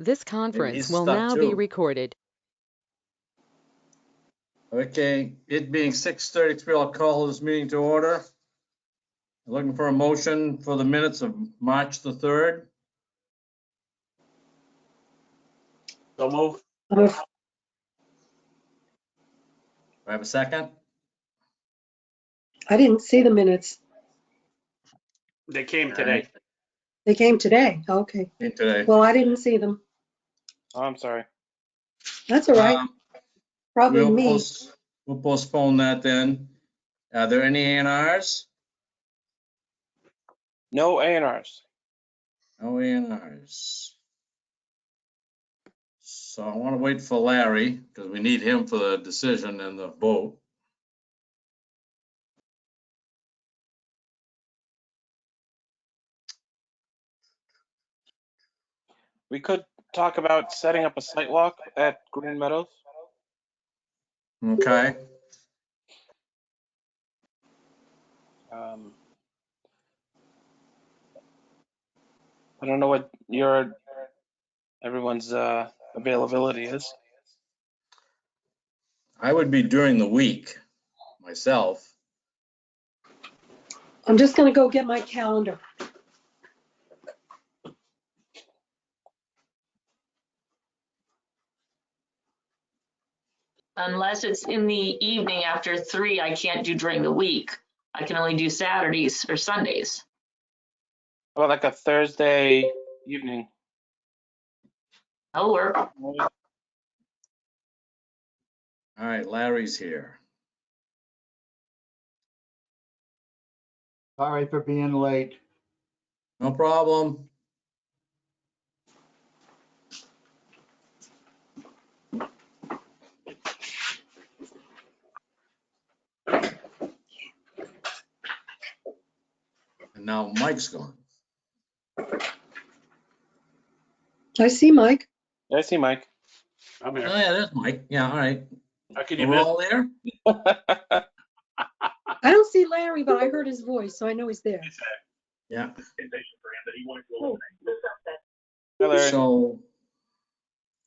This Maybe conference he's will stuck now be too. recorded. Okay, it being 6:33, I'll call this meeting to order. Looking for a motion for the minutes of March the 3rd. So move. Do I have a second? I didn't see the minutes. They came today. They came today. Okay. In today. Well, I didn't see them. Oh, I'm sorry. That's all right. Probably me. We'll postpone that then. Are there any A&Rs? No A&Rs. No A&Rs. So I want to wait for Larry because we need him for the decision and the vote. We could talk about setting up a site walk at Green Meadows. Okay. I don't know what everyone's availability is. I would be during the week myself. I'm just going to go get my calendar. Unless it's in the evening after 3, I can't do during the week. I can only do Saturdays or Sundays. How about like a Thursday evening? That'll work. All right, Larry's here. Sorry for being late. No problem. And now Mike's gone. I see Mike. I see Mike. I'm Oh here. yeah, there's Mike. Yeah, all right. How can you We're miss? all there? I don't see Larry, but I heard his voice, so I know he's there. Yeah. Hi, Larry. So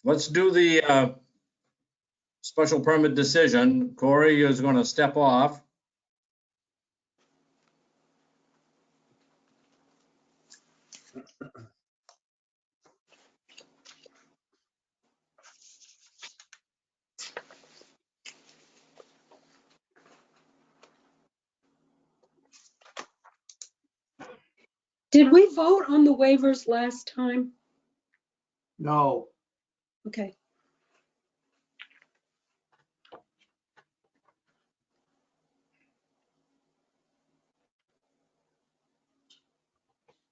let's do the special permit decision. Corey is going to step off. Did we vote on the waivers last time? No, Okay.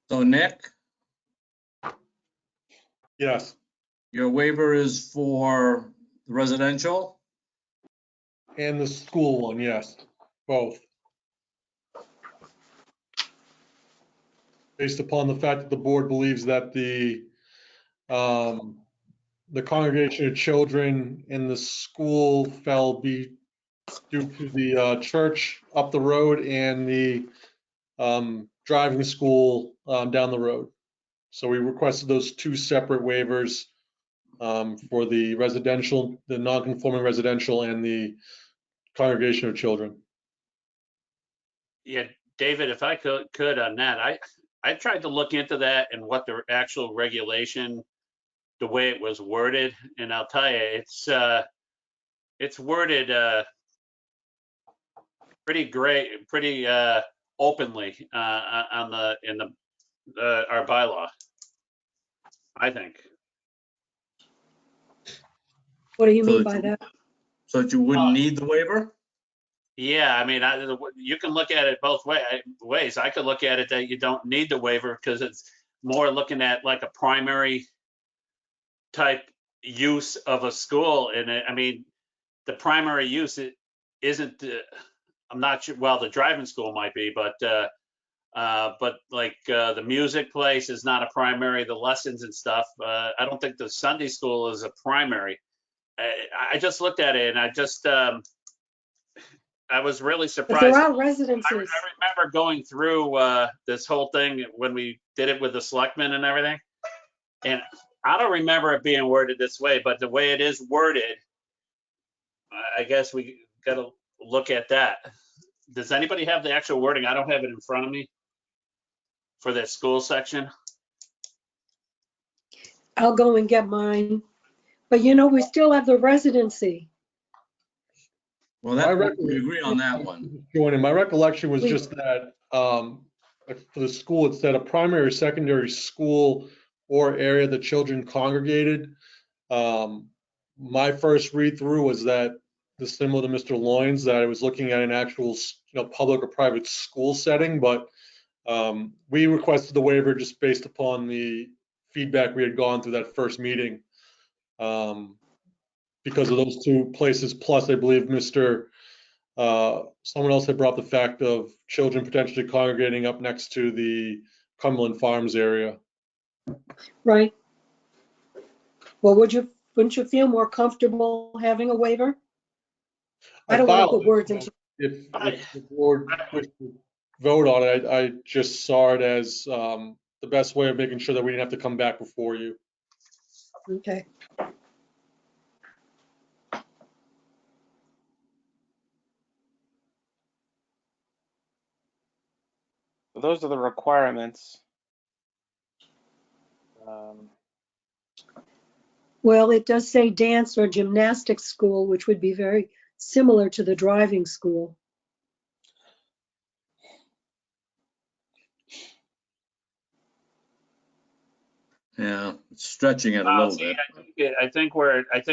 So Nick, Yes, your waiver is for residential? and the school one, yes, both. Based upon the fact that the board believes that the congregation of children in the school fell due to the church up the road and the driving school down the road. So we requested those two separate waivers for the residential, the non-conforming residential and the congregation of children. Yeah, David, if I could on that, I tried to look into that and what the actual regulation, the way it was worded, and I'll tell you, it's worded pretty great, pretty openly in our bylaw, I think. What do you So mean that by that? So that you wouldn't need the waiver? Yeah, I mean, you can look at it both ways. I could look at it that you don't need the waiver because it's more looking at like a primary type use of a school. And I mean, the primary use isn't, I'm not sure, well, the driving school might be, but like the music place is not a primary, the lessons and stuff. I don't think the Sunday school is a primary. I just looked at it and I was really But surprised. there are residences. I remember going through this whole thing when we did it with the selectmen and everything. And I don't remember it being worded this way, but the way it is worded, I guess we gotta look at that. Does anybody have the actual wording? I don't have it in front of me for that school section. I'll go and get mine. But you know, we still have the residency. Well, My that, we agree on that one. Joining, my recollection was We- just that, for the school, it said a primary or secondary school or area the children congregated. My first read through was that, similar to Mr. Loyne's, that I was looking at an actual, public or private school setting, but we requested the waiver just based upon the feedback we had gone through that first meeting. Because of those two places, plus I believe someone else had brought the fact of children potentially congregating up next to the Cumberland Farms area. Right. Well, wouldn't you feel more comfortable having a waiver? I don't want to filed put it, words so into, If the board wished to vote on it, I just saw it as the best way of making sure that we didn't have to come back before you. okay. Those are the requirements. Well, it does say dance or gymnastics school, which would be very similar to the driving school. Yeah, it's stretching it a little See, bit. I think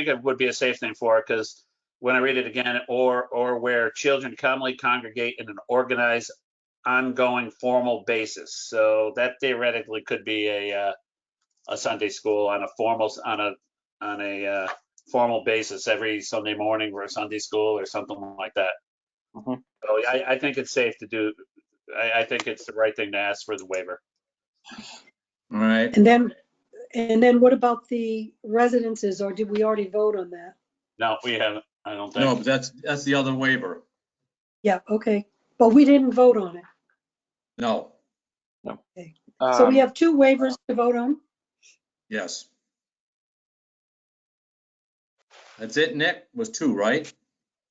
it would be a safe thing for it, because when I read it again, or where children commonly congregate in an organized, ongoing, formal basis. So that theoretically could be a Sunday school on a formal basis every Sunday morning, or a Sunday school or something like that. Mhm. So I think it's safe to do. I think it's the right thing to ask for the waiver. All right. And then what about the residences, or did we already vote on that? No, we haven't. I don't No, think. but that's the other waiver. Yeah, okay. But we didn't vote on it. No, So we Um, have two waivers to vote on? yes. That's it, Nick? Was two, right?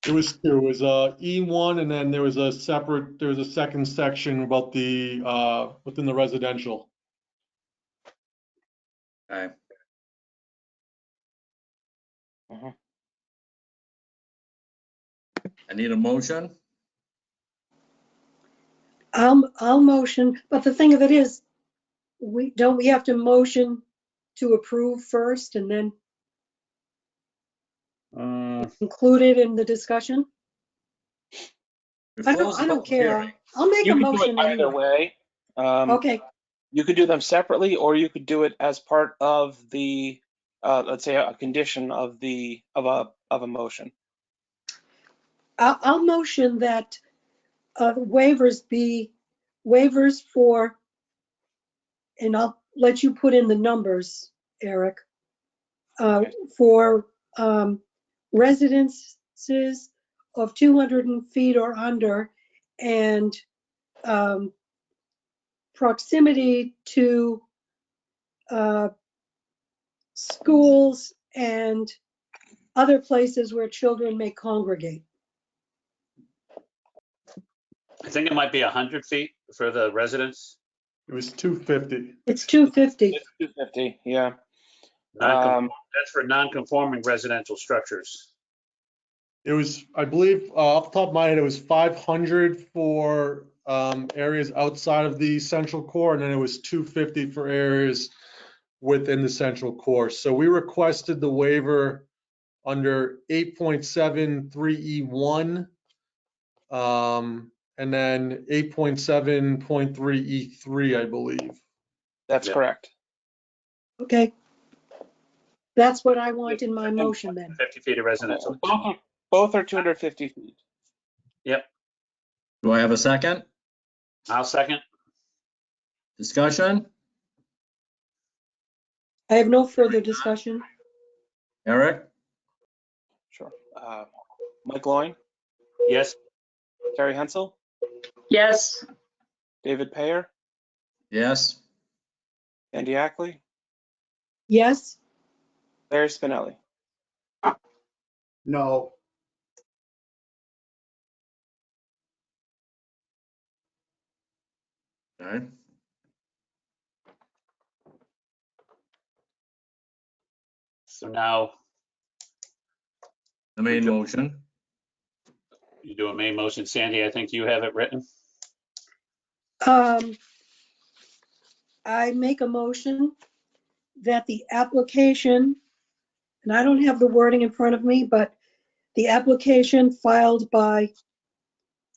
It was two. It was E1, and then there was a second section about the within the residential. Okay. mhm. I need a motion. I'll motion, but the thing of it is, we have to motion to approve first and then include it in the discussion? We I closed the don't public hearing. care. I'll make You a could do it motion either anyway. way. Okay, You could do them separately, or you could do it as part of the, let's say, a condition of a motion. I'll motion that waivers be waivers for, and I'll let you put in the numbers, Eric, for residences of 200 feet or under, and proximity to schools and other places where children may congregate. I think it might be 100 feet for the residents. It was 250. It's 250. It's 250, yeah. That's for non-conforming residential structures. It was, I believe, off the top of my head, it was 500 for areas outside of the central core, and then it was 250 for areas within the central core. So we requested the waiver under 8.73E1, and then 8.7.3E3, I believe. That's Yeah. correct. Okay. That's what I want in my motion then. 50 feet of residential. Both are 250 feet. Yep. Do I have a second? I'll second. Discussion? I have no further discussion. Eric? Sure. Mike Loyne, Yes. Terry Hensel, Yes, David Payer, Yes. Andy Ackley, Yes? Larry Spinelli. No. Okay. So now The main motion. you do a main motion. Sandy, I think you have it written. I make a motion that the application, and I don't have the wording in front of me, but the application filed by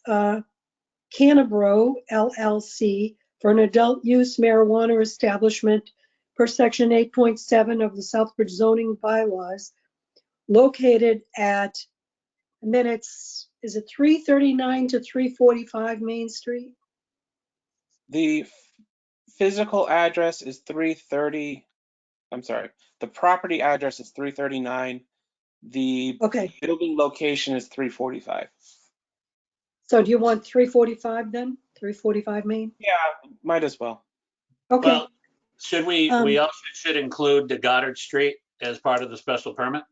Canabro LLC for an adult use marijuana establishment per section 8.7 of the Southbridge zoning bylaws located at, and then is it 339 to 345 Main Street? The physical address is 330, I'm sorry, the property address is 339. The Okay, building location is 345. so do you want 345 then? 345 Main? Yeah, might as well. Okay, Well, should we also should include the Goddard Street as part of the special permit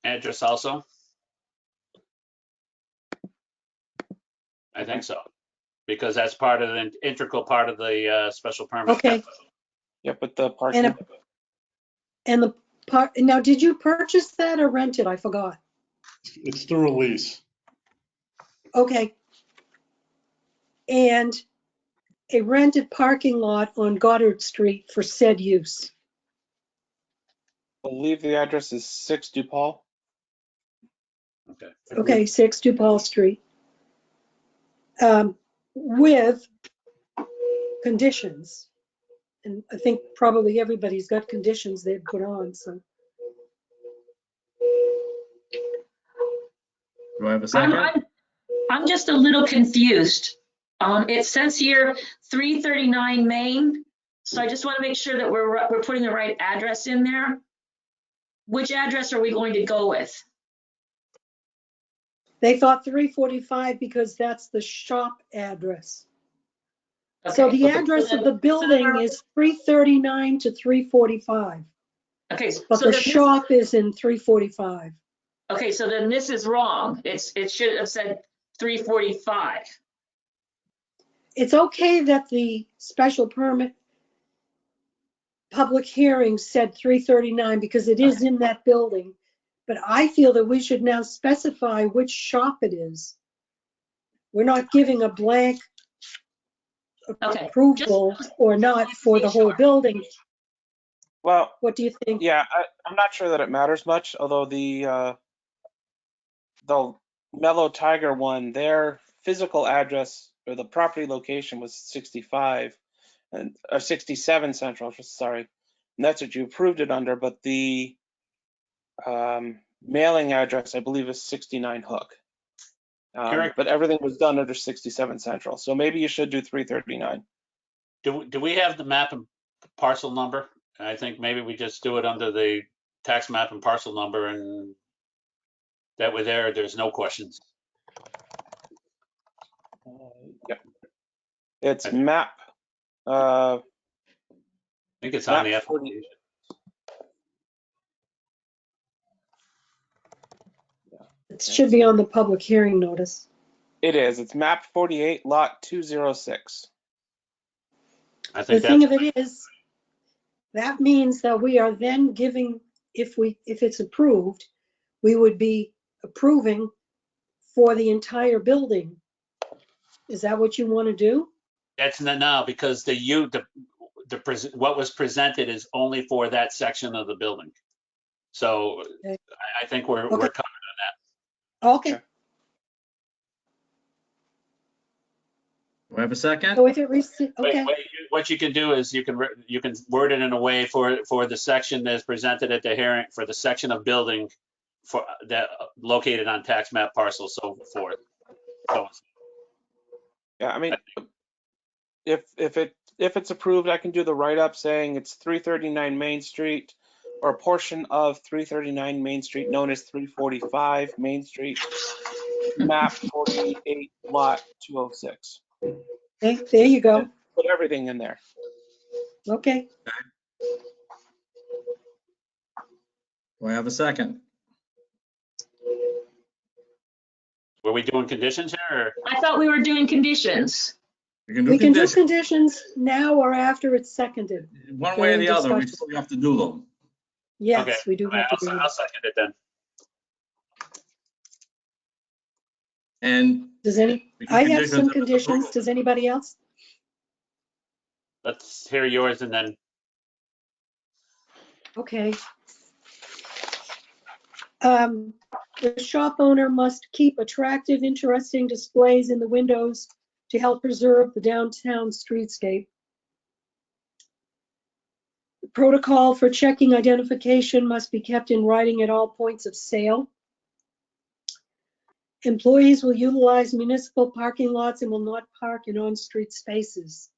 address also? I think so, because that's part of the integral part of the special permit. okay. Yeah, but the parking, And the part, now did you purchase that or rent it? I forgot. It's through a lease. Okay. And a rented parking lot on Goddard Street for said use. I believe the address is 6 DuPaul. Okay. Okay, 6 DuPaul Street. With conditions. And I think probably everybody's got conditions they've put on, so. Do I have a second? I'm just a little confused. It says here 339 Main, so I just want to make sure that we're putting the right address in there. Which address are we going to go with? They thought 345 because that's the shop address. So Okay. the address of the building is 339 to 345, Okay, but so the then shop is in 345. okay, so then this is wrong. It should have said 345. It's okay that the special permit public hearing said 339 because it is in that building. But I feel that we should now specify which shop it is. We're not giving a blank Okay. approval or not for the whole building. Well, What do you think? yeah, I'm not sure that it matters much, although the Mellow Tiger one, their physical address or the property location was 65 and or 67 Central, sorry. And that's what you approved it under, but the mailing address, I believe, is 69 Hook. Eric? But everything was done under 67 Central, so maybe you should do 339. Do we have the map and parcel number? I think maybe we just do it under the tax map and parcel number, and that way there's no questions. Yep. It's I map. I think it's on the Map 40. application. It should be on the public hearing notice. It is. It's map 48, lot 206. I The think thing that's, of it is, that means that we are then giving, if it's approved, we would be approving for the entire building. Is that what you want to do? that's not now, because what was presented is only for that section of the building. So Okay. I think we're Okay. covered. Okay, Okay. Do I have a second? so if it received, Wait, okay, what you can do is you can word it in a way for the section that's presented at the hearing, for the section of building for that located on tax map parcel, so forth. So Yeah, I mean, if it's approved, I can do the write-up saying it's 339 Main Street or a portion of 339 Main Street known as 345 Main Street, map 48, lot 206. there you go. Put everything in there. Okay. Do I have a second? Were we doing conditions here or? I thought we were doing conditions. We can do We can do conditions, conditions now or after it's seconded. one way or the during other, we discussion. still have to do them. Okay, Yes, we do all right, have to do I'll that. second it then. And Does any, we can I have conditions some if it's conditions. approved. Does anybody else? Let's hear yours and then, Okay. The shop owner must keep attractive, interesting displays in the windows to help preserve the downtown streetscape. The protocol for checking identification must be kept in writing at all points of sale. Employees will utilize municipal parking lots and will not park in on-street spaces.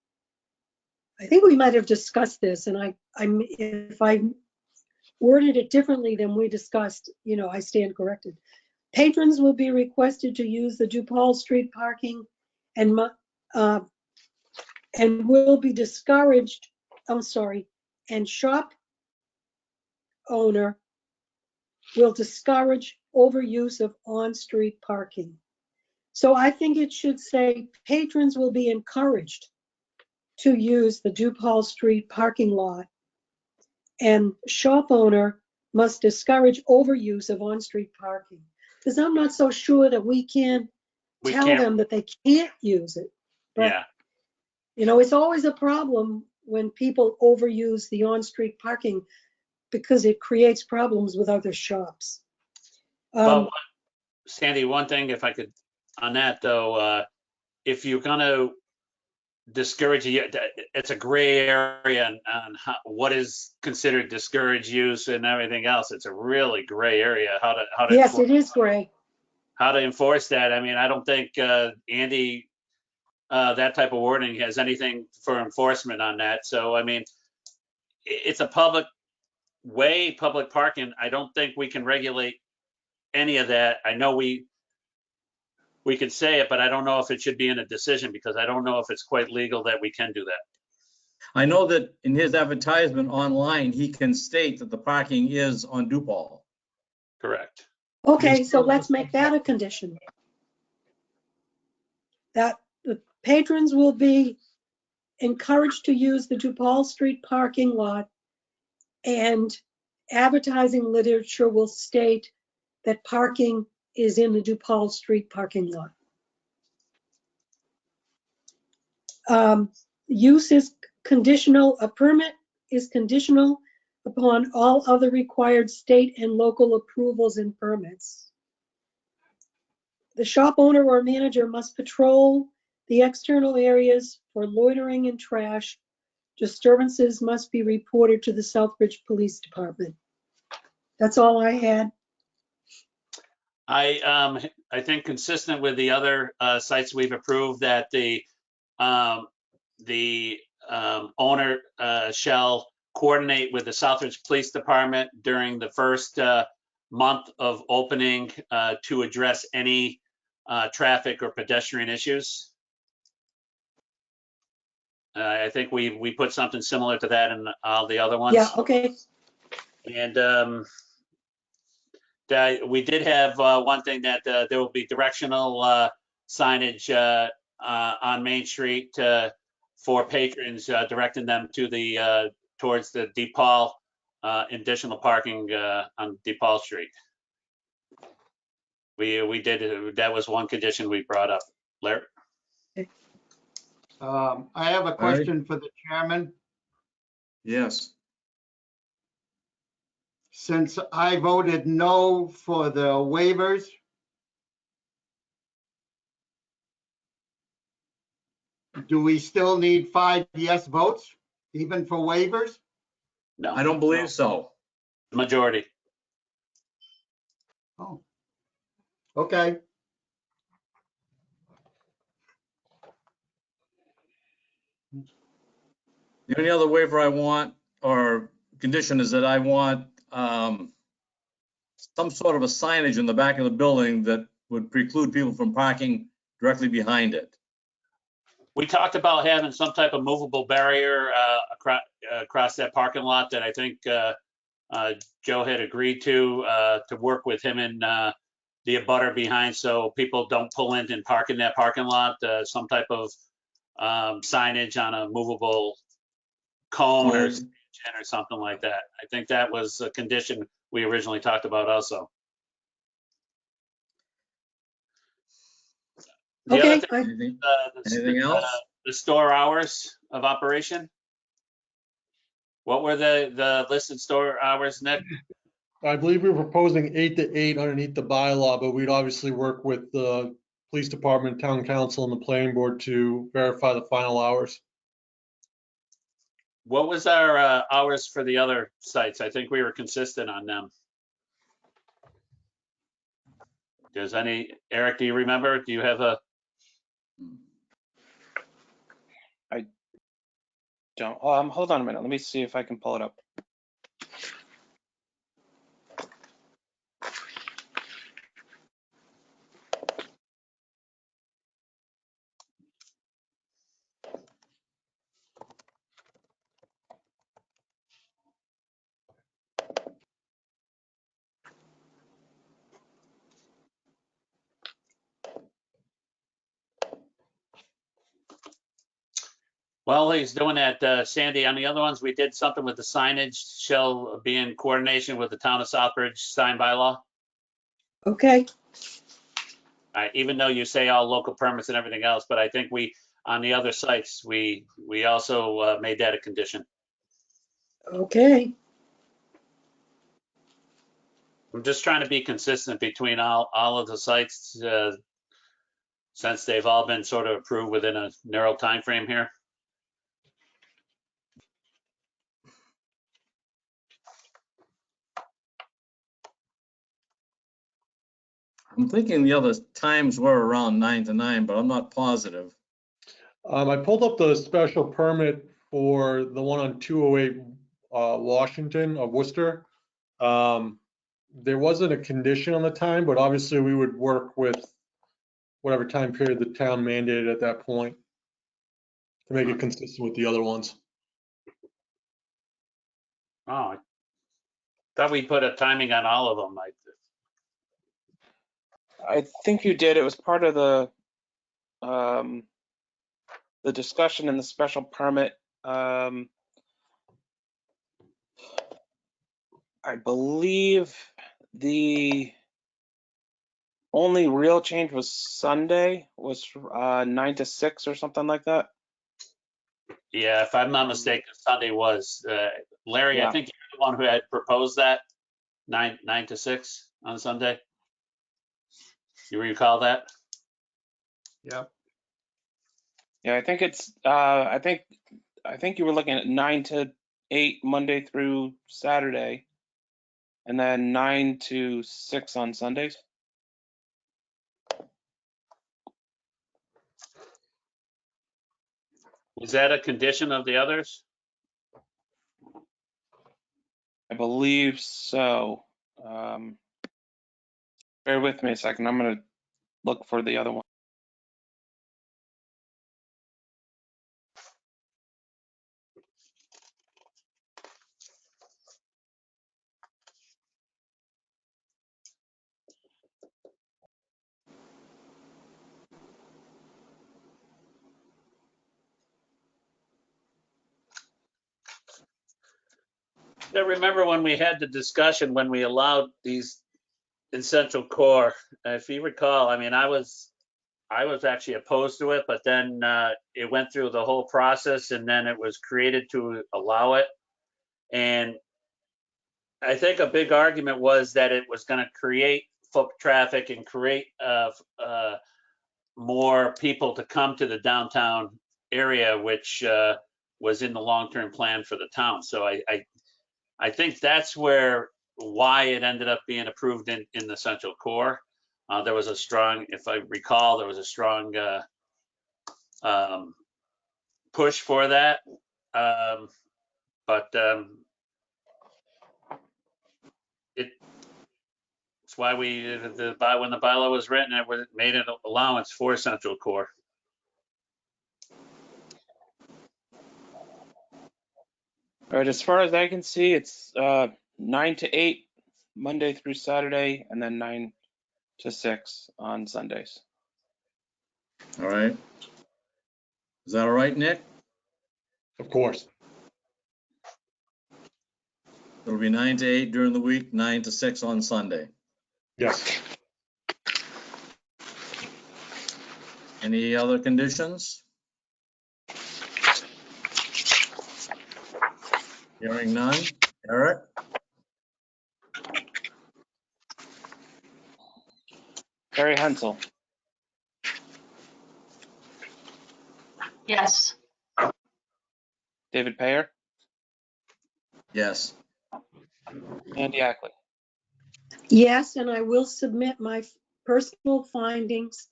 I think we might have discussed this, and if I worded it differently than we discussed, I stand corrected. Patrons will be requested to use the DuPaul Street parking and will be discouraged, and shop owner will discourage overuse of on-street parking. So I think it should say patrons will be encouraged to use the DuPaul Street parking lot, and shop owner must discourage overuse of on-street parking. Because I'm not so sure that we can we tell can't, them that they can't use it. But, yeah, it's always a problem when people overuse the on-street parking because it creates problems with other shops. but Sandy, one thing, if I could, on that though, if you're gonna discourage, it's a gray area on what is considered discouraged use and everything else. It's a really gray area, how to Yes, it is gray. how to enforce that. I mean, I don't think, Andy, that type of wording has anything for enforcement on that. So, I mean, it's a public way, public parking. I don't think we can regulate any of that. I know we could say it, but I don't know if it should be in a decision because I don't know if it's quite legal that we can do that. I know that in his advertisement online, he can state that the parking is on DuPaul. Correct. Okay, so let's make that a condition. That the patrons will be encouraged to use the DuPaul Street parking lot, and advertising literature will state that parking is in the DuPaul Street parking lot. Use is conditional, a permit is conditional upon all other required state and local approvals and permits. The shop owner or manager must patrol the external areas for loitering and trash. Disturbances must be reported to the Southbridge Police Department. That's all I had. I think consistent with the other sites we've approved that the owner shall coordinate with the Southbridge Police Department during the first month of opening to address any traffic or pedestrian issues. I think we put something similar to that in all the other ones. Yeah, okay. And we did have one thing that there will be directional signage on Main Street for patrons, directing them to towards the DePaul additional parking on DePaul Street. We did, that was one condition we brought up. Larry? I have a question for the chairman. Yes. Since I voted no for the waivers, do we still need 5 yes votes, even for waivers? No. I don't believe so. Majority. Oh, okay. The only other waiver I want or condition is that I want some sort of a signage in the back of the building that would preclude people from parking directly behind it. We talked about having some type of movable barrier across that parking lot that I think Joe had agreed to work with him and the abutter behind, so people don't pull in and park in that parking lot, some type of signage on a movable cone or something like that. I think that was a condition we originally talked about also. The Okay, other thing, Anything anything else? the store hours of operation. What were the listed store hours, Nick? I believe we were proposing 8 to 8 underneath the bylaw, but we'd obviously work with the police department, town council, and the planning board to verify the final hours. What was our hours for the other sites? I think we were consistent on them. Eric, do you remember? Do you have a? Don't, hold on a minute. Let me see if I can pull it up. Well, he's doing that, Sandy. On the other ones, we did something with the signage shall be in coordination with the town of Southbridge sign bylaw. okay, Even though you say all local permits and everything else, but I think on the other sites, we also made that a condition. okay. I'm just trying to be consistent between all of the sites, since they've all been sort of approved within a narrow time frame here. I'm thinking the other times were around 9 to 9, but I'm not positive. I pulled up the special permit for the one on 208 Washington of Worcester. There wasn't a condition on the time, but obviously we would work with whatever time period the town mandated at that point to make it consistent with the other ones. Oh, I thought we put a timing on all of them. I think you did. It was part of the discussion in the special permit. I believe the only real change was Sunday, was 9 to 6 or something like that. Yeah, if I'm not mistaken, Sunday was. Larry, I Yeah. think you're the one who had proposed that 9 to 6 on Sunday. You recall that? Yep. Yeah, I think it's I think you were looking at 9 to 8 Monday through Saturday, and then 9 to 6 on Sundays. Was that a condition of the others? I believe so. Bear with me a second. I'm gonna look for the other one. I remember when we had the discussion when we allowed these essential core. If you recall, I mean, I was actually opposed to it, but then it went through the whole process, and then it was created to allow it. And I think a big argument was that it was going to create foot traffic and create more people to come to the downtown area, which was in the long-term plan for the town. So I think that's why it ended up being approved in the central core. There was a strong, if I recall, there was a strong push for that. But it's why when the bylaw was written, it made an allowance for central core. All right, as far as I can see, it's 9 to 8, Monday through Saturday, and then 9 to 6 on Sundays. All right. Is that all right, Nick? Of course. It'll be 9 to 8 during the week, 9 to 6 on Sunday. Yes. Any other conditions? Hearing none. Eric? Harry Hensel, Yes. David Payer, Yes. Andy Ackley. Yes, and I will submit my personal findings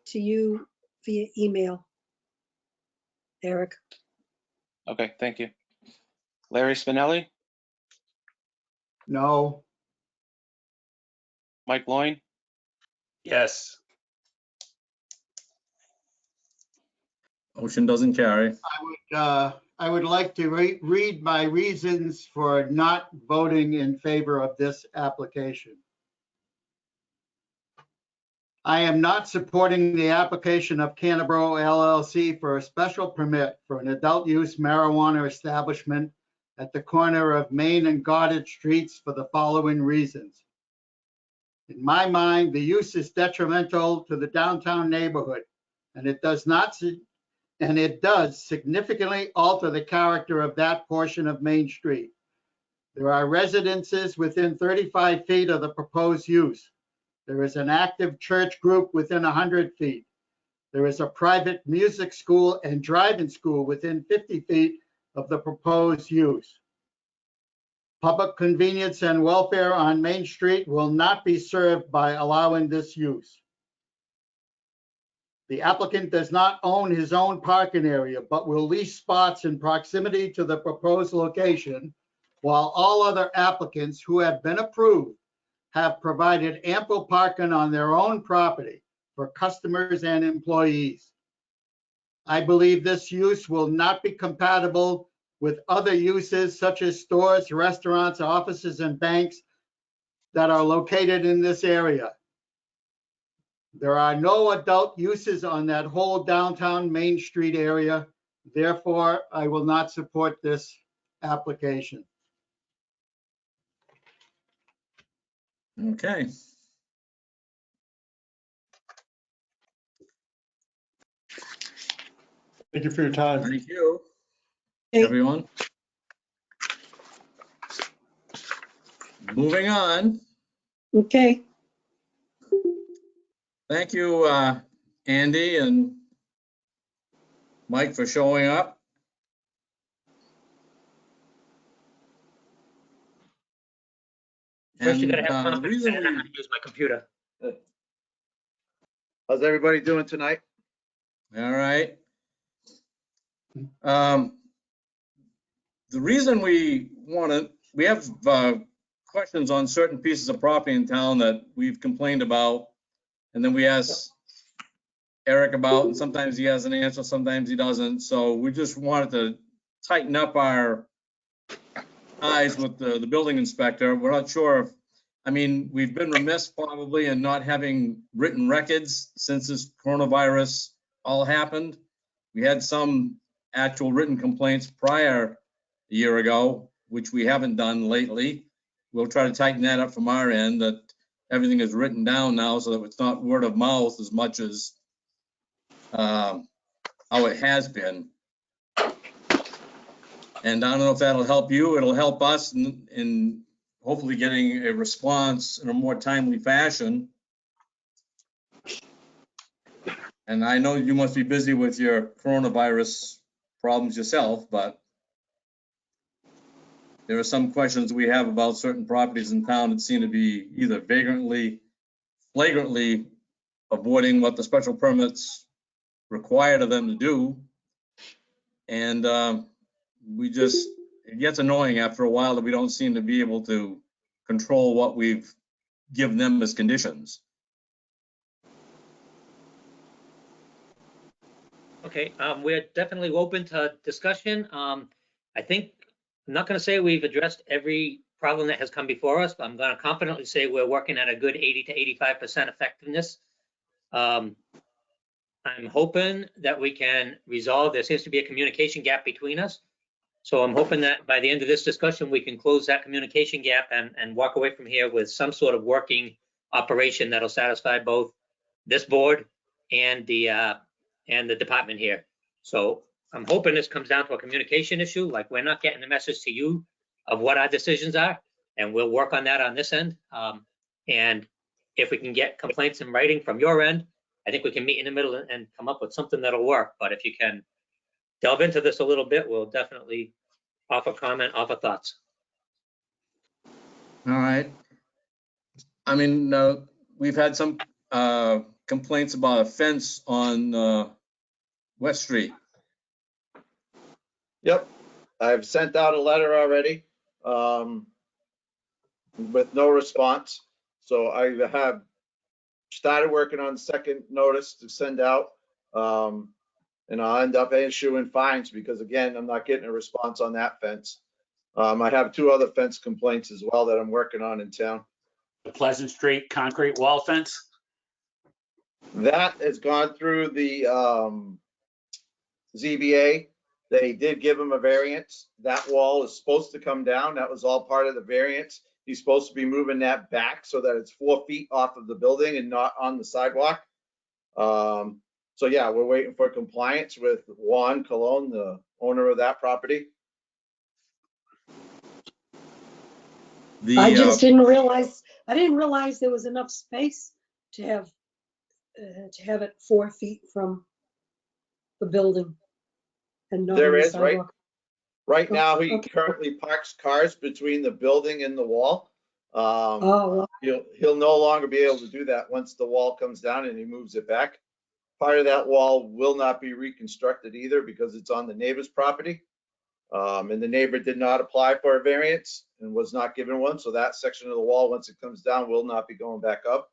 to you via email. Eric? Okay, thank you. Larry Spinelli, No, Mike Loin, Yes. Motion doesn't carry. I would like to read my reasons for not voting in favor of this application. I am not supporting the application of Canterbury LLC for a special permit for an adult use marijuana establishment at the corner of Main and Goddard Streets for the following reasons. In my mind, the use is detrimental to the downtown neighborhood, and it does significantly alter the character of that portion of Main Street. There are residences within 35 feet of the proposed use. There is an active church group within 100 feet. There is a private music school and driving school within 50 feet of the proposed use. Public convenience and welfare on Main Street will not be served by allowing this use. The applicant does not own his own parking area, but will lease spots in proximity to the proposed location, while all other applicants who have been approved have provided ample parking on their own property for customers and employees. I believe this use will not be compatible with other uses such as stores, restaurants, offices, and banks that are located in this area. There are no adult uses on that whole downtown Main Street area. Therefore, I will not support this application. Okay. Thank you for your time. Thank you, Okay. everyone. Moving on. Okay, Thank you, Andy and Mike, for showing up. First, you gotta And, have the confidence reason that I know how we, to use my computer. How's everybody doing tonight? all right. The reason we have questions on certain pieces of property in town that we've complained about, and then we ask Eric about, and sometimes he has an answer, sometimes he doesn't. So we just wanted to tighten up our eyes with the building inspector. We're not sure if, I mean, we've been remiss probably in not having written records since this coronavirus all happened. We had some actual written complaints prior a year ago, which we haven't done lately. We'll try to tighten that up from our end, that everything is written down now so that it's not word of mouth as much as how it has been. And I don't know if that'll help you. It'll help us in hopefully getting a response in a more timely fashion. And I know you must be busy with your coronavirus problems yourself, but there are some questions we have about certain properties in town that seem to be either flagrantly avoiding what the special permits required of them to do. And it gets annoying after a while that we don't seem to be able to control what we've given them as conditions. Okay, we're definitely open to discussion. I think, I'm not gonna say we've addressed every problem that has come before us, but I'm going to confidently say we're working at a good 80 to 85% effectiveness. I'm hoping that we can resolve, there seems to be a communication gap between us. So I'm hoping that by the end of this discussion, we can close that communication gap and walk away from here with some sort of working operation that'll satisfy both this board and the department here. So I'm hoping this comes down to a communication issue, like we're not getting the message to you of what our decisions are, and we'll work on that on this end. And if we can get complaints in writing from your end, I think we can meet in the middle and come up with something that'll work. But if you can delve into this a little bit, we'll definitely offer comment, offer thoughts. All right. I mean, we've had some complaints about a fence on West Street. Yep, I've sent out a letter already with no response. So I have started working on the second notice to send out. And I'll end up issuing fines because, again, I'm not getting a response on that fence. I have 2 other fence complaints as well that I'm working on in town. The Pleasant Street concrete wall fence? That has gone through the ZBA. They did give him a variance. That wall is supposed to come down. That was all part of the variance. He's supposed to be moving that back so that it's 4 feet off of the building and not on the sidewalk. So yeah, we're waiting for compliance with Juan Colon, the owner of that property. I just didn't realize there was enough space to have it 4 feet from the building and not on There the is, right? sidewalk. Right now, he Okay. currently parks cars between the building and the wall. Oh, well, He'll no longer be able to do that once the wall comes down and he moves it back. Part of that wall will not be reconstructed either because it's on the neighbor's property. And the neighbor did not apply for a variance and was not given one. So that section of the wall, once it comes down, will not be going back up.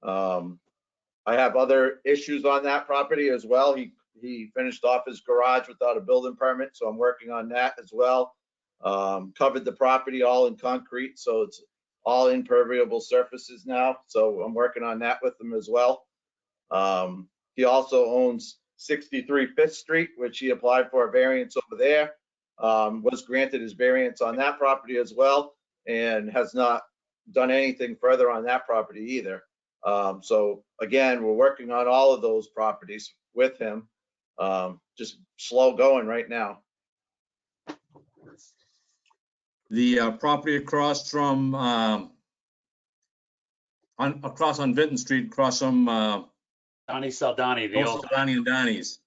I have other issues on that property as well. He finished off his garage without a building permit, so I'm working on that as well. Covered the property all in concrete, so it's all impermeable surfaces now. So I'm working on that with him as well. He also owns 63 5th Street, which he applied for a variance over there. Was granted his variance on that property as well, and has not done anything further on that property either. So again, we're working on all of those properties with him. Just slow going right now. The property across from across on Vinton Street, across from Donnie Saldani, the old. Donnie and Donnie's.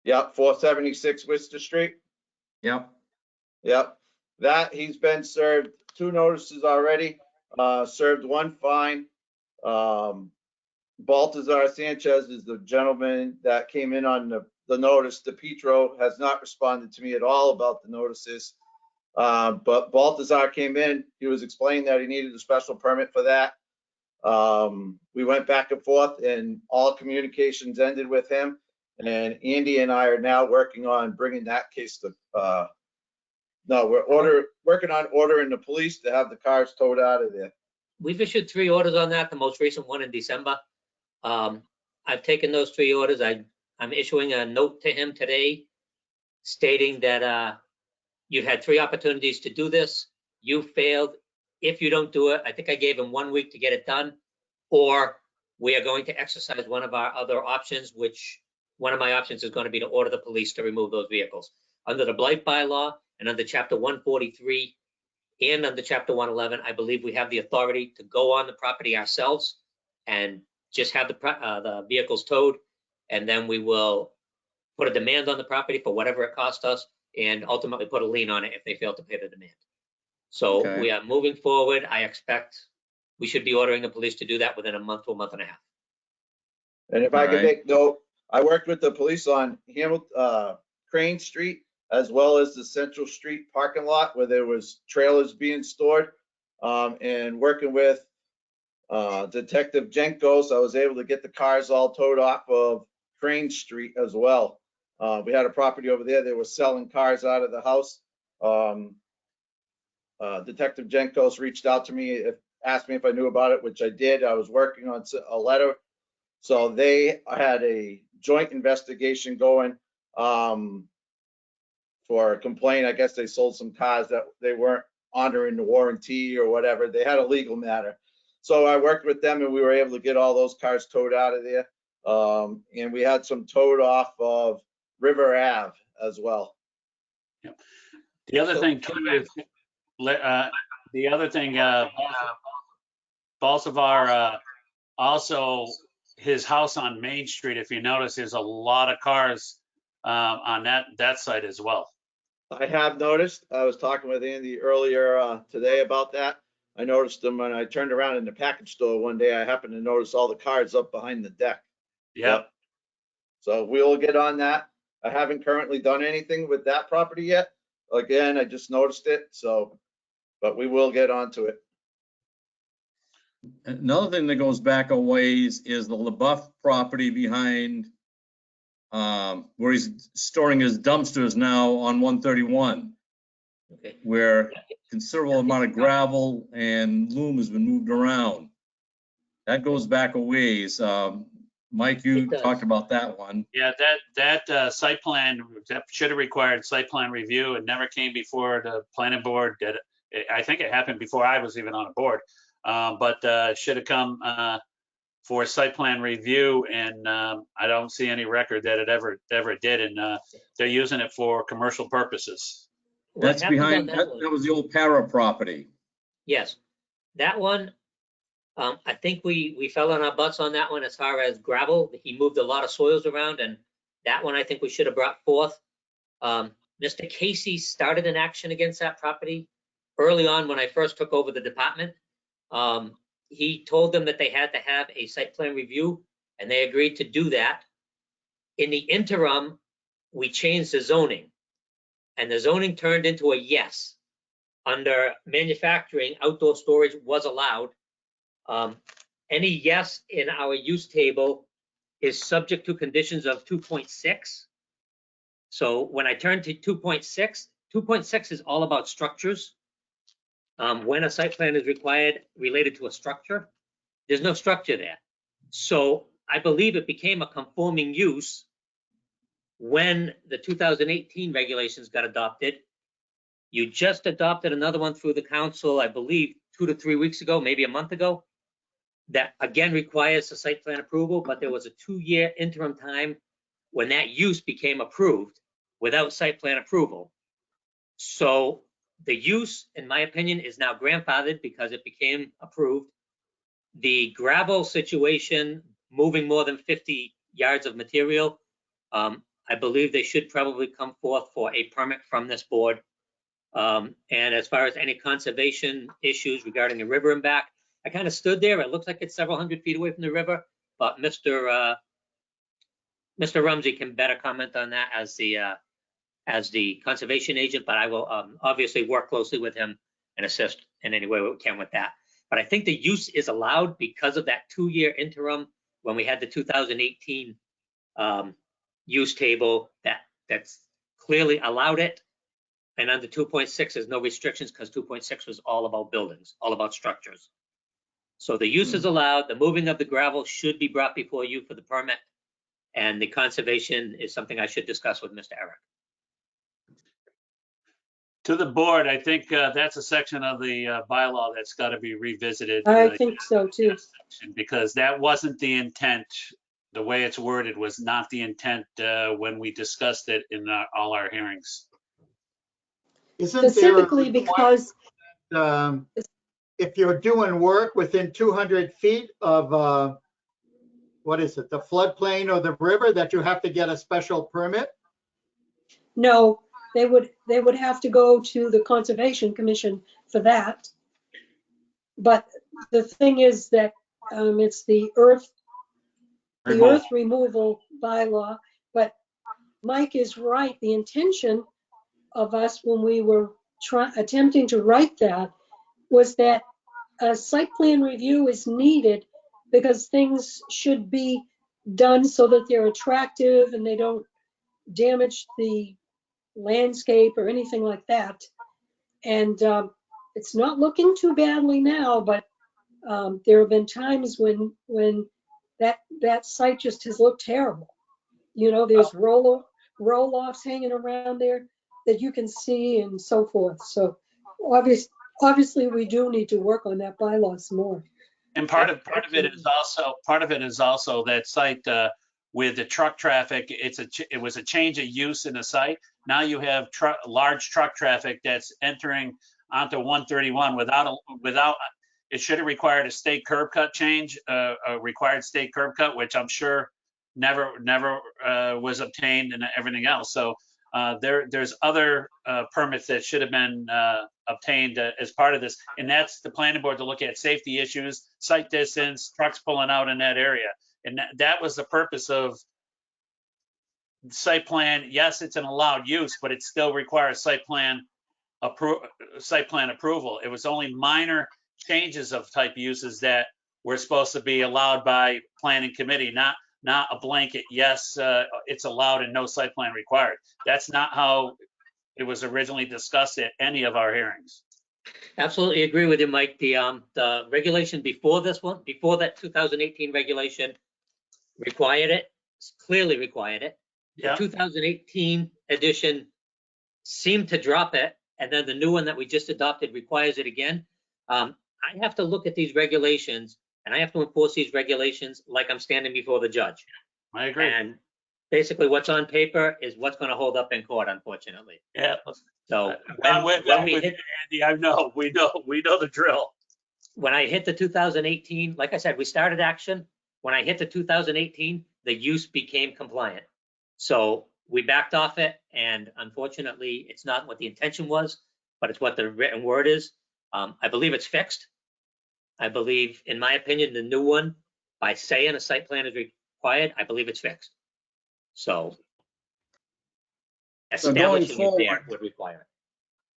Yep, 476 Worcester Street. Yep. Yep, that he's been served 2 notices already. Served 1 fine. Baltazar Sanchez is the gentleman that came in on the notice. DePietro has not responded to me at all about the notices. But Baltazar came in. He was explaining that he needed a special permit for that. We went back and forth and all communications ended with him. And Andy and I are now working on bringing that case to, no, we're working on ordering the police to have the cars towed out of there. We've issued 3 orders on that, the most recent one in December. I've taken those 3 orders. I'm issuing a note to him today stating that you've had 3 opportunities to do this. You failed. If you don't do it, I think I gave him 1 week to get it done, or we are going to exercise one of our other options, which one of my options is going to be to order the police to remove those vehicles. Under the blight bylaw and under Chapter 143 and under Chapter 111, I believe we have the authority to go on the property ourselves and just have the vehicles towed, and then we will put a demand on the property for whatever it cost us and ultimately put a lien on it if they fail to pay the demand. So Okay. we are moving forward. I expect we should be ordering the police to do that within a month to a month and a half. And if I could Alright. make note, I worked with the police on Crane Street as well as the Central Street parking lot where there was trailers being stored. And working with Detective Jenkos, I was able to get the cars all towed off of Crane Street as well. We had a property over there. They were selling cars out of the house. Detective Jenkos reached out to me, asked me if I knew about it, which I did. I was working on a letter. So they had a joint investigation going for a complaint. I guess they sold some cars that they weren't honoring the warranty or whatever. They had a legal matter. So I worked with them and we were able to get all those cars towed out of there. And we had some towed off of River Ave as well. The other thing too is, the other thing, Balsavar, also his house on Main Street, if you notice, there's a lot of cars on that site as well. I have noticed. I was talking with Andy earlier today about that. I noticed them when I turned around in the package store one day. I happened to notice all the cars up behind the deck. Yep. So we'll get on that. I haven't currently done anything with that property yet. Again, I just noticed it. So, but we will get onto it. Another thing that goes back a ways is the LaBeouf property behind where he's storing his dumpsters now on 131, Okay. where considerable amount of gravel and loam has been moved around. That goes back a ways. Mike, you It does. talked about that one. Yeah, that site plan that should have required site plan review. It never came before the planning board. I think it happened before I was even on a board, but should have come for site plan review, and I don't see any record that it ever did, and they're using it for commercial purposes. What That's happened on behind, that that one? was the old Para property. Yes, that one, I think we fell on our butts on that one as far as gravel. He moved a lot of soils around, and that one I think we should have brought forth. Mr. Casey started an action against that property early on when I first took over the department. He told them that they had to have a site plan review, and they agreed to do that. In the interim, we changed the zoning, and the zoning turned into a yes. Under manufacturing, outdoor storage was allowed. Any yes in our use table is subject to conditions of 2.6. So when I turn to 2.6, 2.6 is all about structures. When a site plan is required related to a structure, there's no structure there. So I believe it became a conforming use when the 2018 regulations got adopted. You just adopted another one through the council, I believe, 2 to 3 weeks ago, maybe a month ago, that again requires a site plan approval, but there was a 2-year interim time when that use became approved without site plan approval. So the use, in my opinion, is now grandfathered because it became approved. The gravel situation, moving more than 50 yards of material, I believe they should probably come forth for a permit from this board. And as far as any conservation issues regarding the river and back, I kind of stood there. It looks like it's several hundred feet away from the river, but Mr. Rumsey can better comment on that as the conservation agent, but I will obviously work closely with him and assist in any way we can with that. But I think the use is allowed because of that 2-year interim when we had the 2018 use table that's clearly allowed it. And under 2.6, there's no restrictions because 2.6 was all about buildings, all about structures. So the use is allowed. The moving of the gravel should be brought before you for the permit. And the conservation is something I should discuss with Mr. Eric. To the board, I think that's a section of the bylaw that's got to be revisited. I think so too. Because that wasn't the intent. The way it's worded was not the intent when we discussed it in all our hearings. Isn't there a Specifically because if you're doing work within 200 feet of, what is it, the floodplain or the river, that you have to get a special permit? no, they would have to go to the Conservation Commission for that. But the thing is that it's the earth removal bylaw. But Mike is right. The intention of us when we were attempting to write that was that a site plan review is needed because things should be done so that they're attractive and they don't damage the landscape or anything like that. And it's not looking too badly now, but there have been times when that site just has looked terrible. You know, there's roll-offs hanging around there that you can see and so forth. So obviously we do need to work on that bylaw some more. And part of it is also that site with the truck traffic. It was a change of use in the site. Now you have large truck traffic that's entering onto 131 without. It should have required a state curb cut change, a required state curb cut, which I'm sure never was obtained, and everything else. So there's other permits that should have been obtained as part of this, and that's the planning board to look at safety issues, site distance, trucks pulling out in that area, and that was the purpose of site plan. Yes, it's an allowed use, but it still requires site plan approval. It was only minor changes of type uses that were supposed to be allowed by planning committee, not a blanket, yes, it's allowed and no site plan required. That's not how it was originally discussed at any of our hearings. Absolutely agree with you, Mike. The regulation before this one, before that 2018 regulation required it, clearly required it. The 2018 edition seemed to drop it, and then the new one that we just adopted requires it again. I have to look at these regulations, and I have to enforce these regulations like I'm standing before the judge. I agree. And basically what's on paper is what's going to hold up in court, unfortunately. Yeah. So Andy, I know, we know the drill. when I hit the 2018, like I said, we started action. When I hit the 2018, the use became compliant. So we backed off it, and unfortunately, it's not what the intention was, but it's what the written word is. I believe it's fixed. I believe, in my opinion, the new one, by saying a site plan is required, I believe it's fixed. So establishing it there would require it.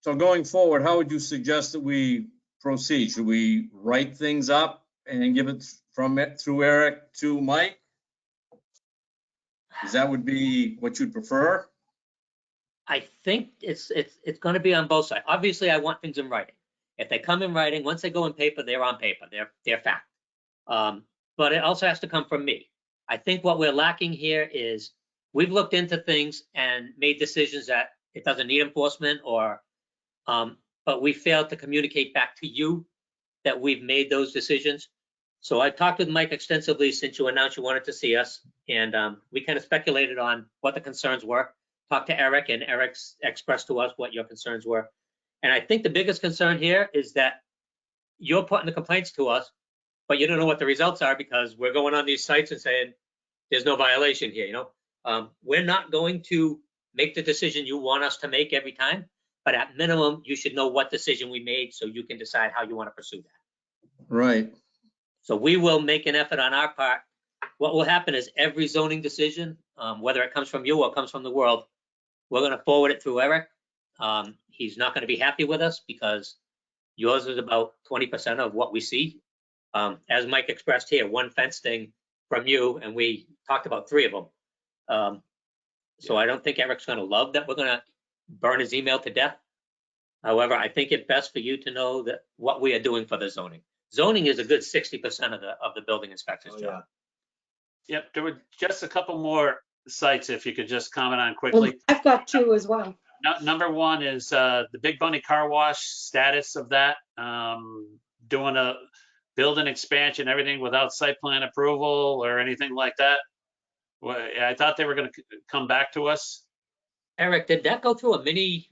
So going forward, how would you suggest that we proceed? Should we write things up and give it through Eric to Mike? Is that would be what you'd prefer? I think it's going to be on both sides. Obviously, I want things in writing. If they come in writing, once they go in paper, they're on paper. They're fact. But it also has to come from me. I think what we're lacking here is we've looked into things and made decisions that it doesn't need enforcement, or but we failed to communicate back to you that we've made those decisions. So I talked with Mike extensively since you announced you wanted to see us, and we kind of speculated on what the concerns were. Talked to Eric, and Eric's expressed to us what your concerns were. And I think the biggest concern here is that you're putting the complaints to us, but you don't know what the results are, because we're going on these sites and saying there's no violation here. We're not going to make the decision you want us to make every time, but at minimum, you should know what decision we made so you can decide how you want to pursue that. Right. So we will make an effort on our part. What will happen is every zoning decision, whether it comes from you or comes from the world, we're going to forward it through Eric. He's not going to be happy with us because yours is about 20% of what we see. As Mike expressed here, one fence thing from you, and we talked about 3 of them. So I don't think Eric's going to love that we're going to burn his email to death. However, I think it's best for you to know that what we are doing for the zoning. Zoning is a good 60% of the building inspector's job. Yep, there were just a couple more sites if you could just comment on quickly. I've got 2 as well. Number 1 is the Big Bunny Car Wash, status of that, doing a building expansion, everything without site plan approval or anything like that. Well, I thought they were going to come back to us. Eric, did that go through a mini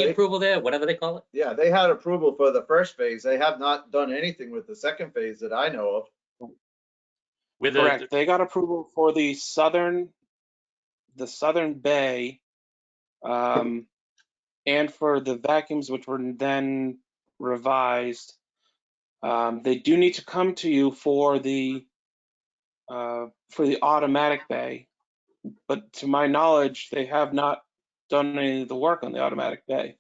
approval there, whatever they call it? Yeah, they had approval for the first phase. They have not done anything with the second phase that I know of. Correct. They got approval for the southern bay, and for the vacuums, which were then revised. They do need to come to you for the automatic bay, but to my knowledge, they have not done any of the work on the automatic bay.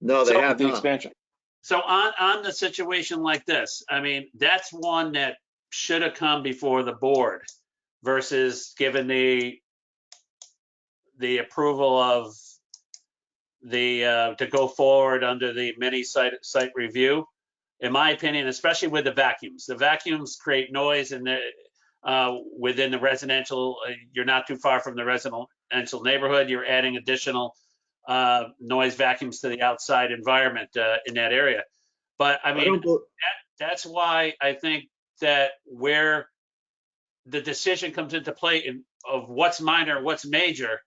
No, they have the not. expansion. So on the situation like this, I mean, that's one that should have come before the board versus given the approval of to go forward under the mini site review. In my opinion, especially with the vacuums create noise in within the residential. You're not too far from the residential neighborhood. You're adding additional noise vacuums to the outside environment in that area. But I mean, that's why I think that where the decision comes into play of what's minor, what's major,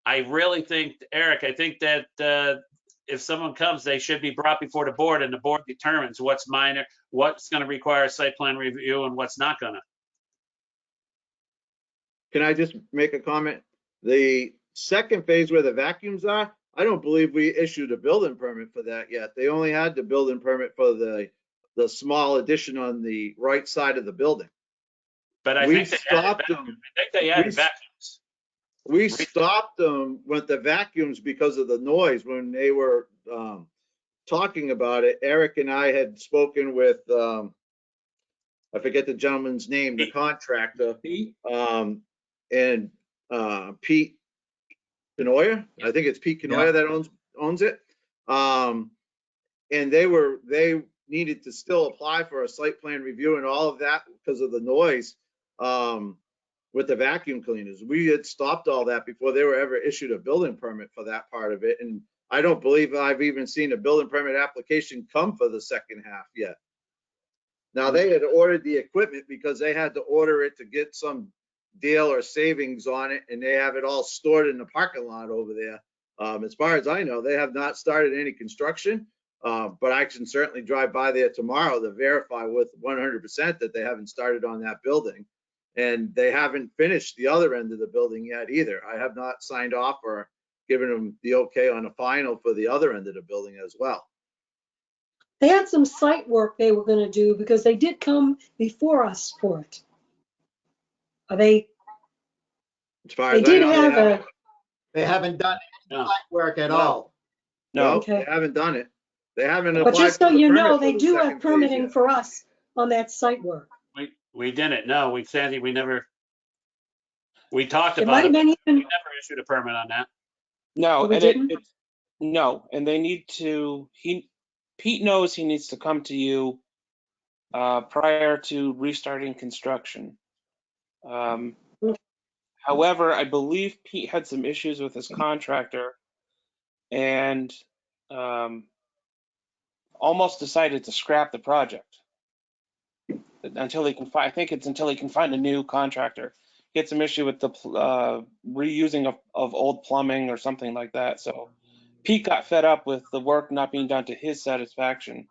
I really think, Eric, I think that if someone comes, they should be brought before the board, and the board determines what's minor, what's going to require a site plan review, and what's not going to. Can I just make a comment? The second phase where the vacuums are, I don't believe we issued a building permit for that yet. They only had the building permit for the small addition on the right side of the building. But I think they added vacuums. We stopped them with the vacuums because of the noise when they were talking about it. Eric and I had spoken with, I forget the gentleman's name, the contractor, and Pete Canoia. I think it's Pete Canoia that owns it. And they needed to still apply for a site plan review and all of that because of the noise. With the vacuum cleaners, we had stopped all that before they were ever issued a building permit for that part of it. And I don't believe I've even seen a building permit application come for the second half yet. Now, they had ordered the equipment because they had to order it to get some deal or savings on it, and they have it all stored in the parking lot over there. As far as I know, they have not started any construction, but I can certainly drive by there tomorrow to verify with 100% that they haven't started on that building. And they haven't finished the other end of the building yet either. I have not signed off or given them the okay on a final for the other end of the building as well. They had some site work they were going to do because they did come before us for it. They did have They haven't done any site work at all. No, Okay. they haven't done it. They haven't But applied just so for the you permit know, for they the do second have permitting phase for us on that site work. We didn't. No, Sandy, we never. We talked It about might it. have been We even, never issued a permit on that. No, we and didn't? and they need to, Pete knows he needs to come to you prior to restarting construction. However, I believe Pete had some issues with his contractor and almost decided to scrap the project until he can find, I think it's until he can find a new contractor. He had some issue with the reusing of old plumbing or something like that. So Pete got fed up with the work not being done to his satisfaction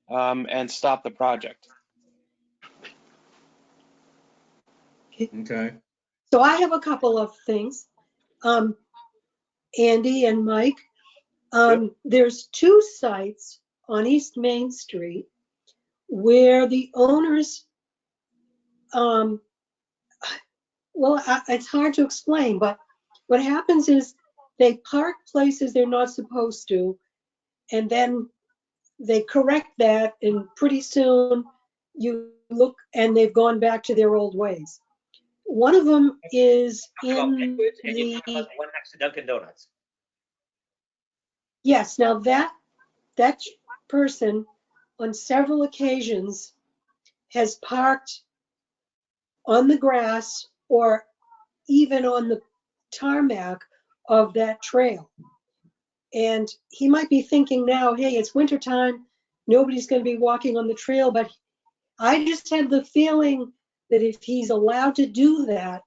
and stopped the project. Okay. So I have a couple of things. Andy and Mike, there's two sites on East Main Street where the owners, it's hard to explain, but what happens is they park places they're not supposed to, and then they correct that, and pretty soon you look and they've gone back to their old ways. One of them is in the one next to Dunkin' Donuts. Yes, now that person on several occasions has parked on the grass or even on the tarmac of that trail. And he might be thinking now, hey, it's wintertime, nobody's going to be walking on the trail, but I just have the feeling that if he's allowed to do that,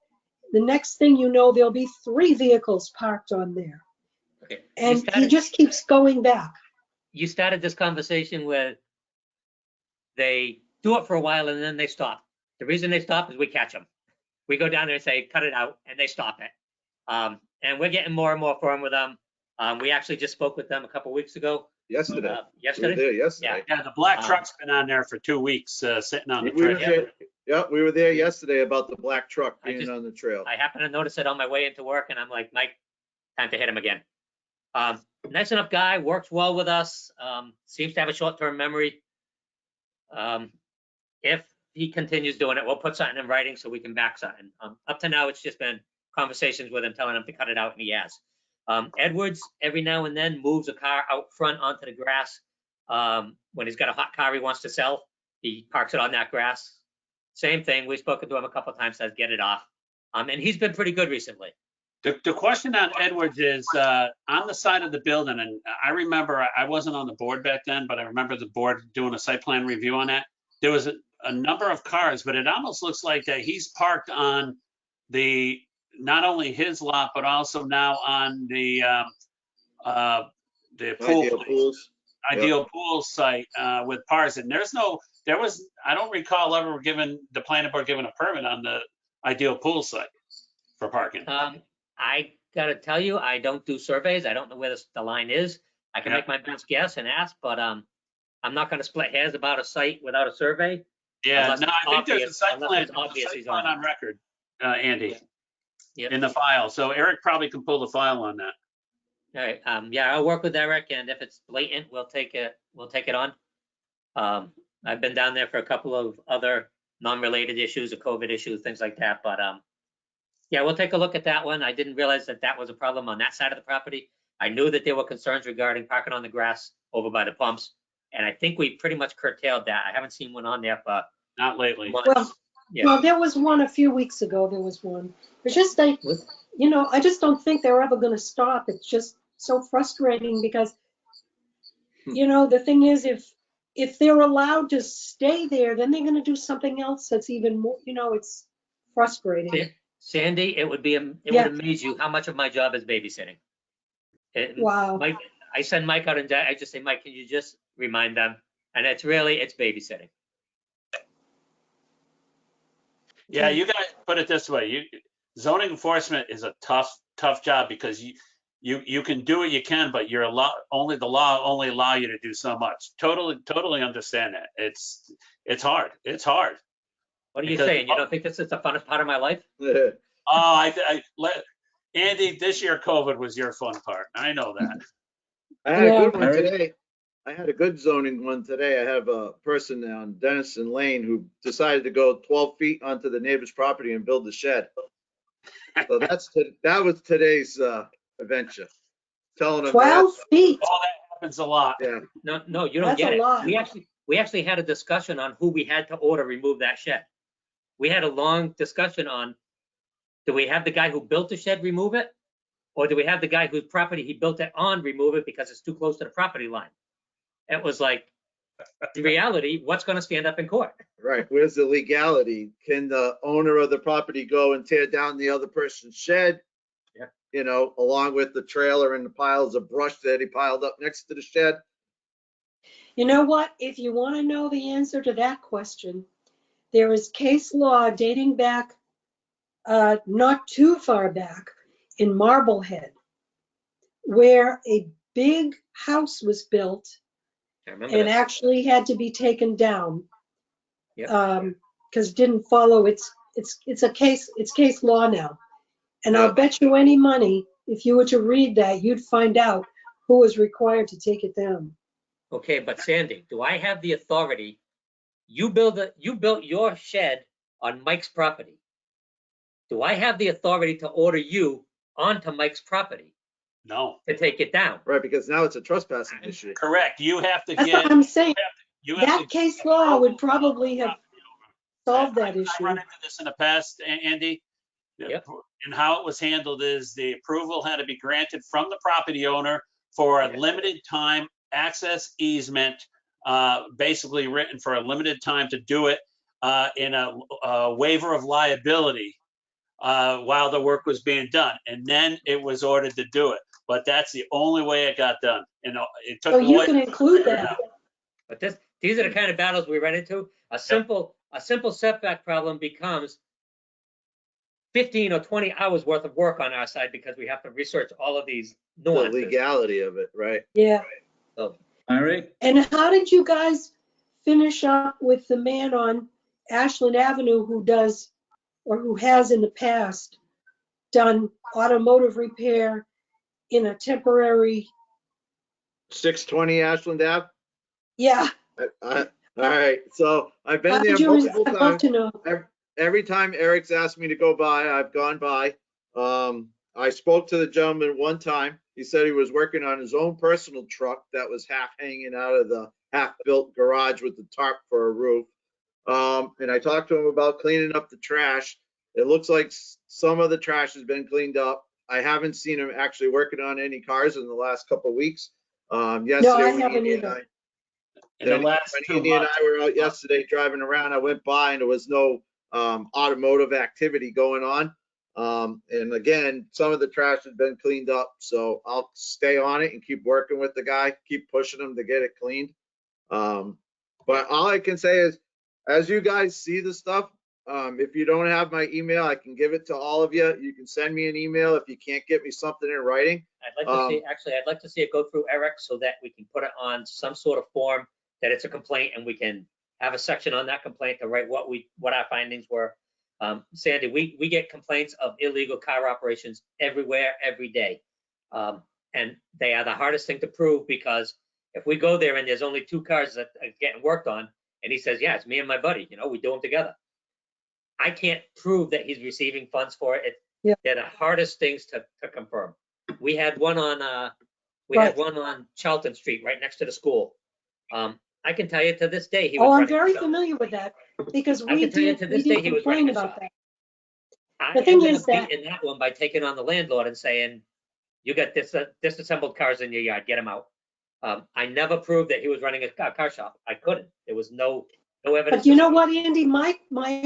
the next thing you know, there'll be 3 vehicles parked on there. Okay. And he just keeps going back. You started this conversation with they do it for a while and then they stop. The reason they stop is we catch them. We go down there and say, cut it out, and they stop it. And we're getting more and more firm with them. We actually just spoke with them a couple weeks ago. Yesterday. Yesterday? We were there yesterday. Yeah, the black truck's been on there for 2 weeks, sitting on the trail. We were there yesterday about the black truck being on the trail. I happened to notice it on my way into work, and I'm like, Mike, time to hit him again. Nice enough guy, works well with us, seems to have a short-term memory. If he continues doing it, we'll put something in writing so we can back something. Up to now, it's just been conversations with him, telling him to cut it out, and he has. Edwards, every now and then, moves a car out front onto the grass. When he's got a hot car he wants to sell, he parks it on that grass. Same thing. We've spoken to him a couple of times, says get it off. And he's been pretty good recently. The question on Edwards is on the side of the building, and I remember, I wasn't on the board back then, but I remember the board doing a site plan review on that. There was a number of cars, but it almost looks like that he's parked on the, not only his lot, but also now on the pool, Ideal Pools. Ideal Pool site with cars. And I don't recall ever the planning board giving a permit on the Ideal Pool site for parking. I gotta tell you, I don't do surveys. I don't know where the line is. I can make my best guess and ask, but I'm not gonna split hairs about a site without a survey. Yeah, Unless no, it's I think there's a obvious- site unless plan, it's obvious he's on on. record, Andy, Yep. in the file. So Eric probably can pull the file on that. All right, yeah, I'll work with Eric, and if it's blatant, we'll take it on. I've been down there for a couple of other non-related issues, or COVID issues, things like that, but yeah, we'll take a look at that one. I didn't realize that was a problem on that side of the property. I knew that there were concerns regarding parking on the grass over by the pumps, and I think we pretty much curtailed that. I haven't seen one on there for Not lately. months. Well, Yeah. Well, there was one a few weeks ago. There was one. It's just I just don't think they're ever going to stop. It's just so frustrating because, the thing is, if they're allowed to stay there, then they're going to do something else that's even more. It's frustrating. Sandy, it would amaze you how much of my job is babysitting. Wow. Mike, I send Mike out and I just say, Mike, can you just remind them? And it's babysitting. Yeah, you guys put it this way. Zoning enforcement is a tough job because you can do what you can, but the law only allow you to do so much. Totally understand that. It's hard. It's hard. What are you saying? You don't think this is the funnest part of my life? Andy, this year COVID was your fun part. I know that. I had a good one Yeah. today. I had a good zoning one today. I have a person on Dennison Lane who decided to go 12 feet onto the neighbor's property and build a shed. So that was today's adventure. Telling him 12 feet. Oh, that happens a lot. Yeah. No, you don't That's get a it. lot. We actually had a discussion on who we had to order remove that shed. We had a long discussion on, do we have the guy who built the shed remove it? Or do we have the guy whose property he built it on remove it because it's too close to the property line? It was like, in reality, what's going to stand up in court? Right. Where's the legality? Can the owner of the property go and tear down the other person's shed? Yeah. Along with the trailer and the piles of brush that he piled up next to the shed? You know what? If you want to know the answer to that question, there is case law dating back not too far back in Marblehead, where a big house was built I remember and that. actually had to be taken down Yep. because it didn't follow it's case law now. And I'll Yeah. bet you any money, if you were to read that, you'd find out who was required to take it down. Okay, but Sandy, do I have the authority? You built your shed on Mike's property. Do I have the authority to order you onto Mike's property No, to take it down? Right, because now it's a trespassing issue. correct. You have to That's get. what I'm saying. You have That to case law would probably have solved that I issue. run into this in the past, Andy. Yep. And how it was handled is the approval had to be granted from the property owner for a Yeah. limited time access easement, basically written for a limited time to do it in a waiver of liability while the work was being done. And then it was ordered to do it. But that's the only way it got done. It took So you away. can include that. But these are the kind of battles we run into. A simple setback problem becomes 15 or 20 hours worth of work on our side because we have to research all of these The nuances. legality of it, right? Yeah. So, All right. And how did you guys finish up with the man on Ashland Avenue who does, or who has in the past, done automotive repair in a temporary, 620 Ashland Ave? yeah. All right, so I've been How there did you, multiple I'd love times. to know. Every time Eric's asked me to go by, I've gone by. I spoke to the gentleman one time. He said he was working on his own personal truck that was half hanging out of the half-built garage with the tarp for a roof. And I talked to him about cleaning up the trash. It looks like some of the trash has been cleaned up. I haven't seen him actually working on any cars in the last couple of weeks. Yesterday, I when haven't Andy and either. In the last when 2 Andy and months. I were out yesterday driving around, I went by and there was no automotive activity going on. And again, some of the trash has been cleaned up, so I'll stay on it and keep working with the guy, keep pushing him to get it cleaned. But all I can say is, as you guys see the stuff, if you don't have my email, I can give it to all of you. You can send me an email if you can't get me something in writing. I'd like to see, actually, I'd like to see it go through Eric so that we can put it on some sort of form that it's a complaint and we can have a section on that complaint to write what our findings were. Sandy, we get complaints of illegal car operations everywhere, every day. And they are the hardest thing to prove, because if we go there and there's only 2 cars that are getting worked on, and he says, yeah, it's me and my buddy, we do them together. I can't prove that he's receiving funds for it. Yeah. They're the hardest things to confirm. We had one on Right. Charlton Street, right next to the school. I can tell you to this day he was. Oh, I'm running very a shop. familiar with that because I we can tell you did to this day he was complain running a about shop. that. I The thing ended is up that- beating that one by taking on the landlord and saying, you got disassembled cars in your yard, get them out. I never proved that he was running a car shop. I couldn't. There was no evidence. But you know what, Andy, my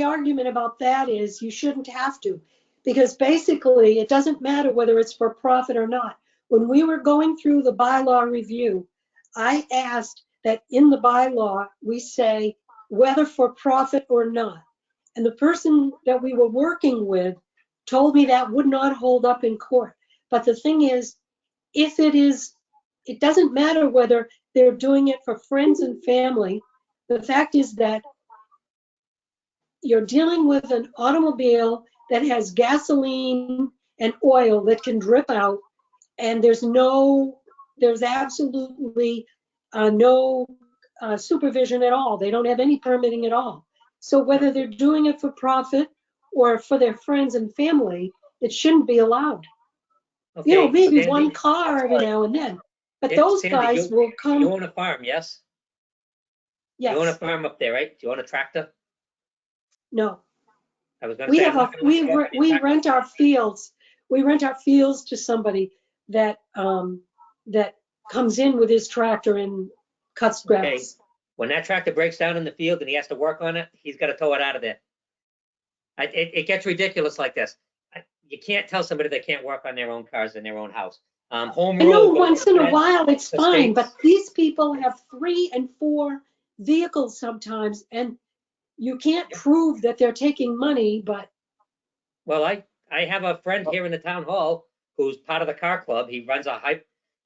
argument about that is you shouldn't have to, because basically it doesn't matter whether it's for profit or not. When we were going through the bylaw review, I asked that in the bylaw, we say whether for profit or not. And the person that we were working with told me that would not hold up in court. But the thing is, if it is, it doesn't matter whether they're doing it for friends and family. The fact is that you're dealing with an automobile that has gasoline and oil that can drip out, and there's absolutely no supervision at all. They don't have any permitting at all. So whether they're doing it for profit or for their friends and family, it shouldn't be allowed. Okay, Maybe Sandy, one car every now and then. But those Sandy, guys will come. You own a farm, yes? Yes. You own a farm up there, right? Do you own a tractor? No. I was gonna We say. have we rent our fields. We rent our fields to somebody that that comes in with his tractor and cuts grass. Okay. When that tractor breaks down in the field and he has to work on it, he's got to tow it out of there. It gets ridiculous like this. You can't tell somebody they can't work on their own cars in their own house. Home I know rule. once in a while it's the fine, states- but these people have 3 and 4 vehicles sometimes, and you can't prove that they're taking money, but Well, I have a friend here in the town hall who's part of the car club. He runs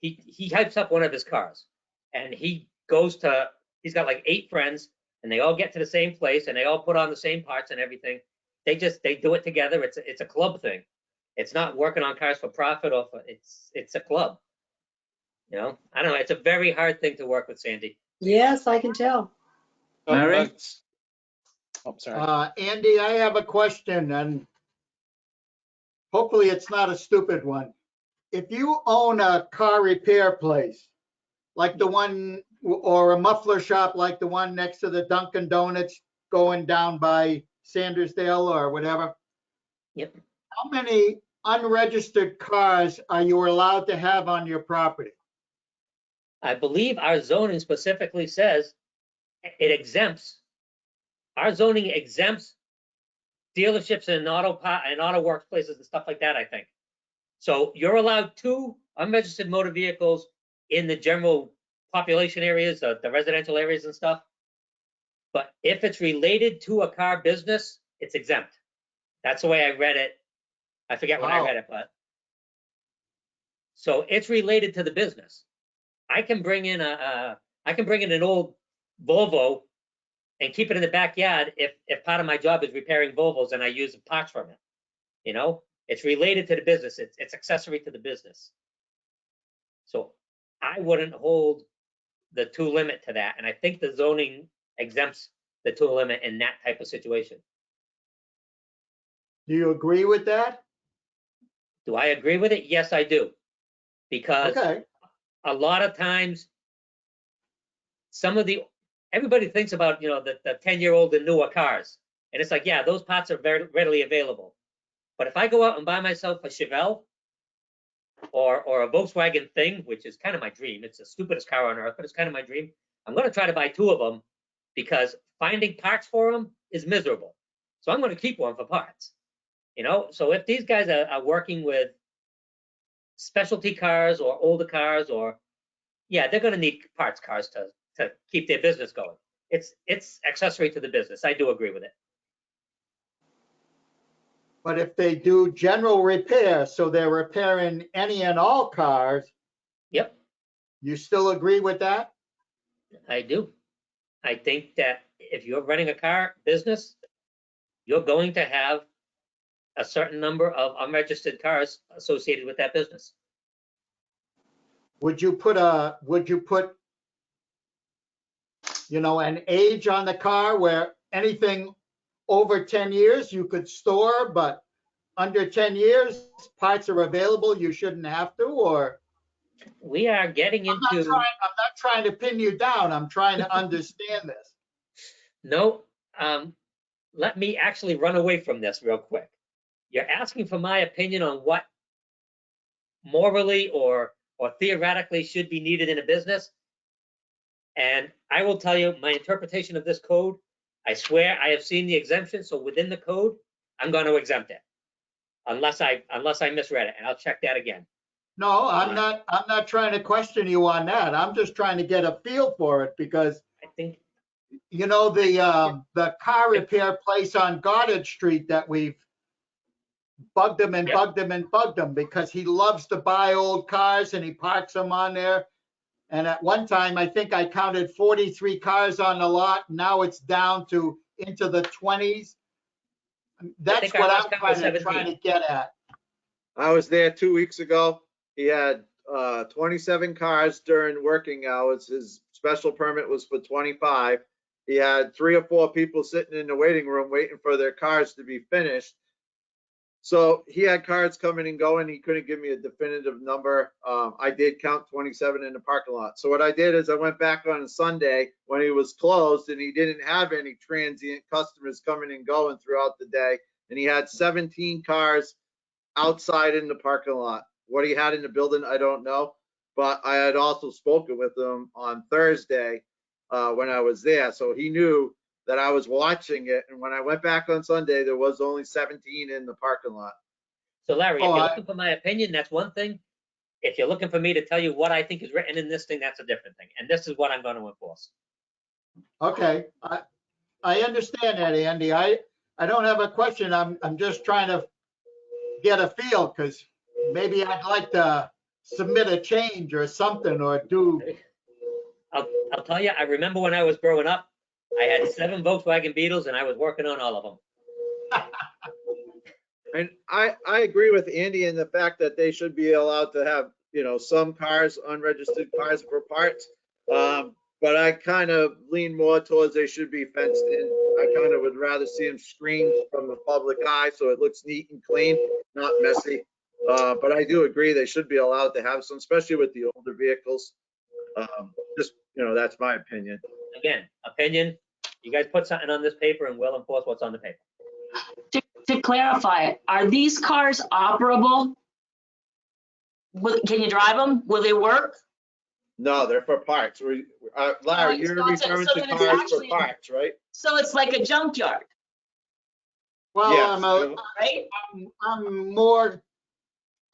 he hypes up one of his cars, and he's got like 8 friends, and they all get to the same place and they all put on the same parts and everything. They do it together. It's a club thing. It's not working on cars for profit it's a club. I don't know. It's a very hard thing to work with, Sandy. yes, I can tell. Larry? Oh, sorry. Andy, I have a question, and hopefully it's not a stupid one. If you own a car repair place, like the one, or a muffler shop like the one next to the Dunkin' Donuts going down by Sandersdale or whatever. Yep. How many unregistered cars are you allowed to have on your property? I believe our zoning specifically says it exempts. Our zoning exempts dealerships and auto works places and stuff like that, I think. So you're allowed 2 unregistered motor vehicles in the general population areas, the residential areas and stuff. But if it's related to a car business, it's exempt. That's the way I read it. I forget when I read it, but. So it's related to the business. I can bring in an old Volvo and keep it in the backyard if part of my job is repairing Volvos and I use parts from it. It's related to the business. It's accessory to the business. So I wouldn't hold the 2 limit to that. And I think the zoning exempts the 2 limit in that type of situation. Do you agree with that? Do I agree with it? Yes, I do. Because Okay, a lot of times, everybody thinks about, the 10-year-old and newer cars. And it's like, yeah, those parts are very readily available. But if I go out and buy myself a Chevelle or a Volkswagen Thing, which is kind of my dream, it's the stupidest car on earth, but it's kind of my dream. I'm going to try to buy 2 of them because finding parts for them is miserable. So I'm going to keep one for parts. So if these guys are working with specialty cars or older cars, or yeah, they're going to need parts cars to keep their business going. It's accessory to the business. I do agree with it. but if they do general repair, so they're repairing any and all cars, Yep, you still agree with that? I do. I think that if you're running a car business, you're going to have a certain number of unregistered cars associated with that business. Would you put, an age on the car where anything over 10 years you could store, but under 10 years, parts are available, you shouldn't have to, or? We are getting I'm into, not trying to pin you down. I'm trying to understand this. no, let me actually run away from this real quick. You're asking for my opinion on what morally or theoretically should be needed in a business. And I will tell you my interpretation of this code. I swear I have seen the exemption. So within the code, I'm going to exempt it. Unless I misread it, and I'll check that again. No, I'm not trying to question you on that. I'm just trying to get a feel for it because, I think, the car repair place on Goddard Street that we've bugged him and Yep. bugged him and bugged him because he loves to buy old cars and he parks them on there. And at one time, I think I counted 43 cars on the lot. Now it's down to into the 20s. That's think our what last I'm count was trying to 17. get at. I was there 2 weeks ago. He had 27 cars during working hours. His special permit was for 25. He had 3 or 4 people sitting in the waiting room waiting for their cars to be finished. So he had cars coming and going. He couldn't give me a definitive number. I did count 27 in the parking lot. So what I did is I went back on a Sunday when he was closed and he didn't have any transient customers coming and going throughout the day. And he had 17 cars outside in the parking lot. What he had in the building, I don't know. But I had also spoken with him on Thursday when I was there. So he knew that I was watching it. And when I went back on Sunday, there was only 17 in the parking lot. So Larry, if Oh, you're looking for my opinion, that's one thing. If you're looking for me to tell you what I think is written in this thing, that's a different thing. And this is what I'm going to enforce. Okay, I understand that, Andy. I don't have a question. I'm just trying to get a feel because maybe I'd like to submit a change or something or do. I'll tell you, I remember when I was growing up, I had 7 Volkswagen Beetles and I was working on all of them. And I agree with Andy in the fact that they should be allowed to have, some cars, unregistered cars for parts. But I kind of lean more towards they should be fenced in. I kind of would rather see them screened from the public eye so it looks neat and clean, not messy. But I do agree they should be allowed to have some, especially with the older vehicles. That's my opinion. Again, opinion, you guys put something on this paper and we'll enforce what's on the paper. To clarify, are these cars operable? Can you drive them? Will they work? No, they're for parts. Larry, you're So referring so to then it's cars actually- for parts, right? So it's like a junkyard, Well, Yes. right?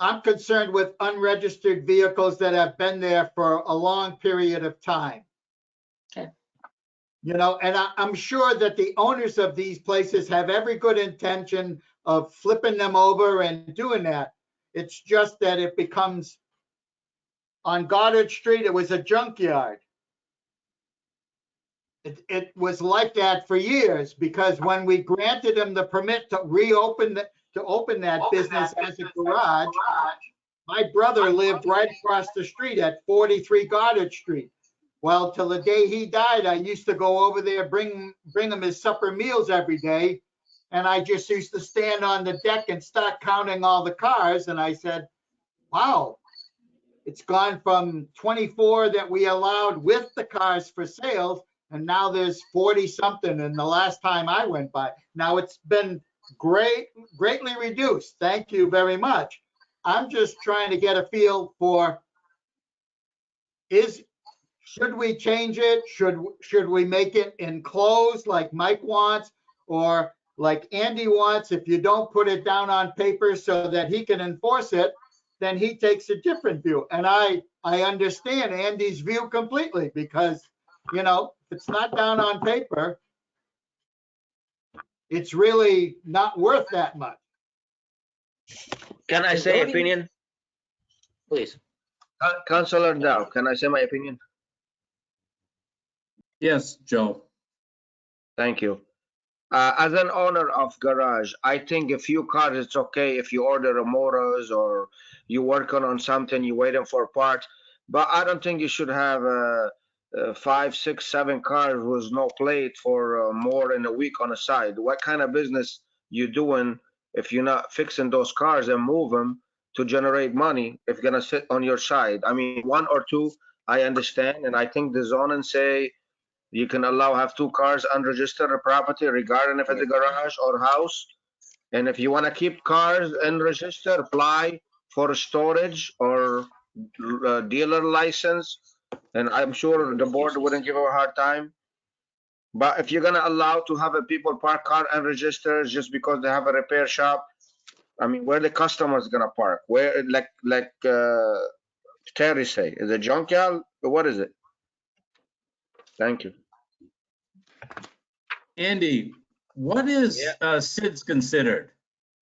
I'm concerned with unregistered vehicles that have been there for a long period of time. Okay. And I'm sure that the owners of these places have every good intention of flipping them over and doing that. It's just that it becomes, on Goddard Street, it was a junkyard. It was like that for years because when we granted them the permit to open that business as a garage, my brother lived right across the street at 43 Goddard Street. Well, till the day he died, I used to go over there, bring him his supper meals every day. And I just used to stand on the deck and start counting all the cars. And I said, wow, it's gone from 24 that we allowed with the cars for sales, and now there's 40 something. And the last time I went by, now it's been greatly reduced. Thank you very much. I'm just trying to get a feel for, should we change it? Should we make it enclosed like Mike wants, or like Andy wants? If you don't put it down on paper so that he can enforce it, then he takes a different view. And I understand Andy's view completely, because, you know, if it's not down on paper, it's really not worth that much. Can I say opinion? Please. Councilor Dow, can I say my opinion? Yes, Joe. Thank you. As an owner of garage, I think a few cars, it's okay if you order a motors or you working on something, you waiting for parts. But I don't think you should have 5, 6, 7 cars with no plate for more than a week on the side. What kind of business you doing if you're not fixing those cars and move them to generate money if you're gonna sit on your side? I mean, 1 or 2, I understand, and I think the zoning say you can have 2 cars unregistered property, regarding if it's a garage or house. And if you want to keep cars unregistered, apply for storage or dealer license. And I'm sure the board wouldn't give a hard time. But if you're gonna allow to have a people park car unregistered just because they have a repair shop, I mean, where the customers gonna park? Where, like Terry say, is it junkyard? What is it? Thank you. Andy, what is Sid's considered?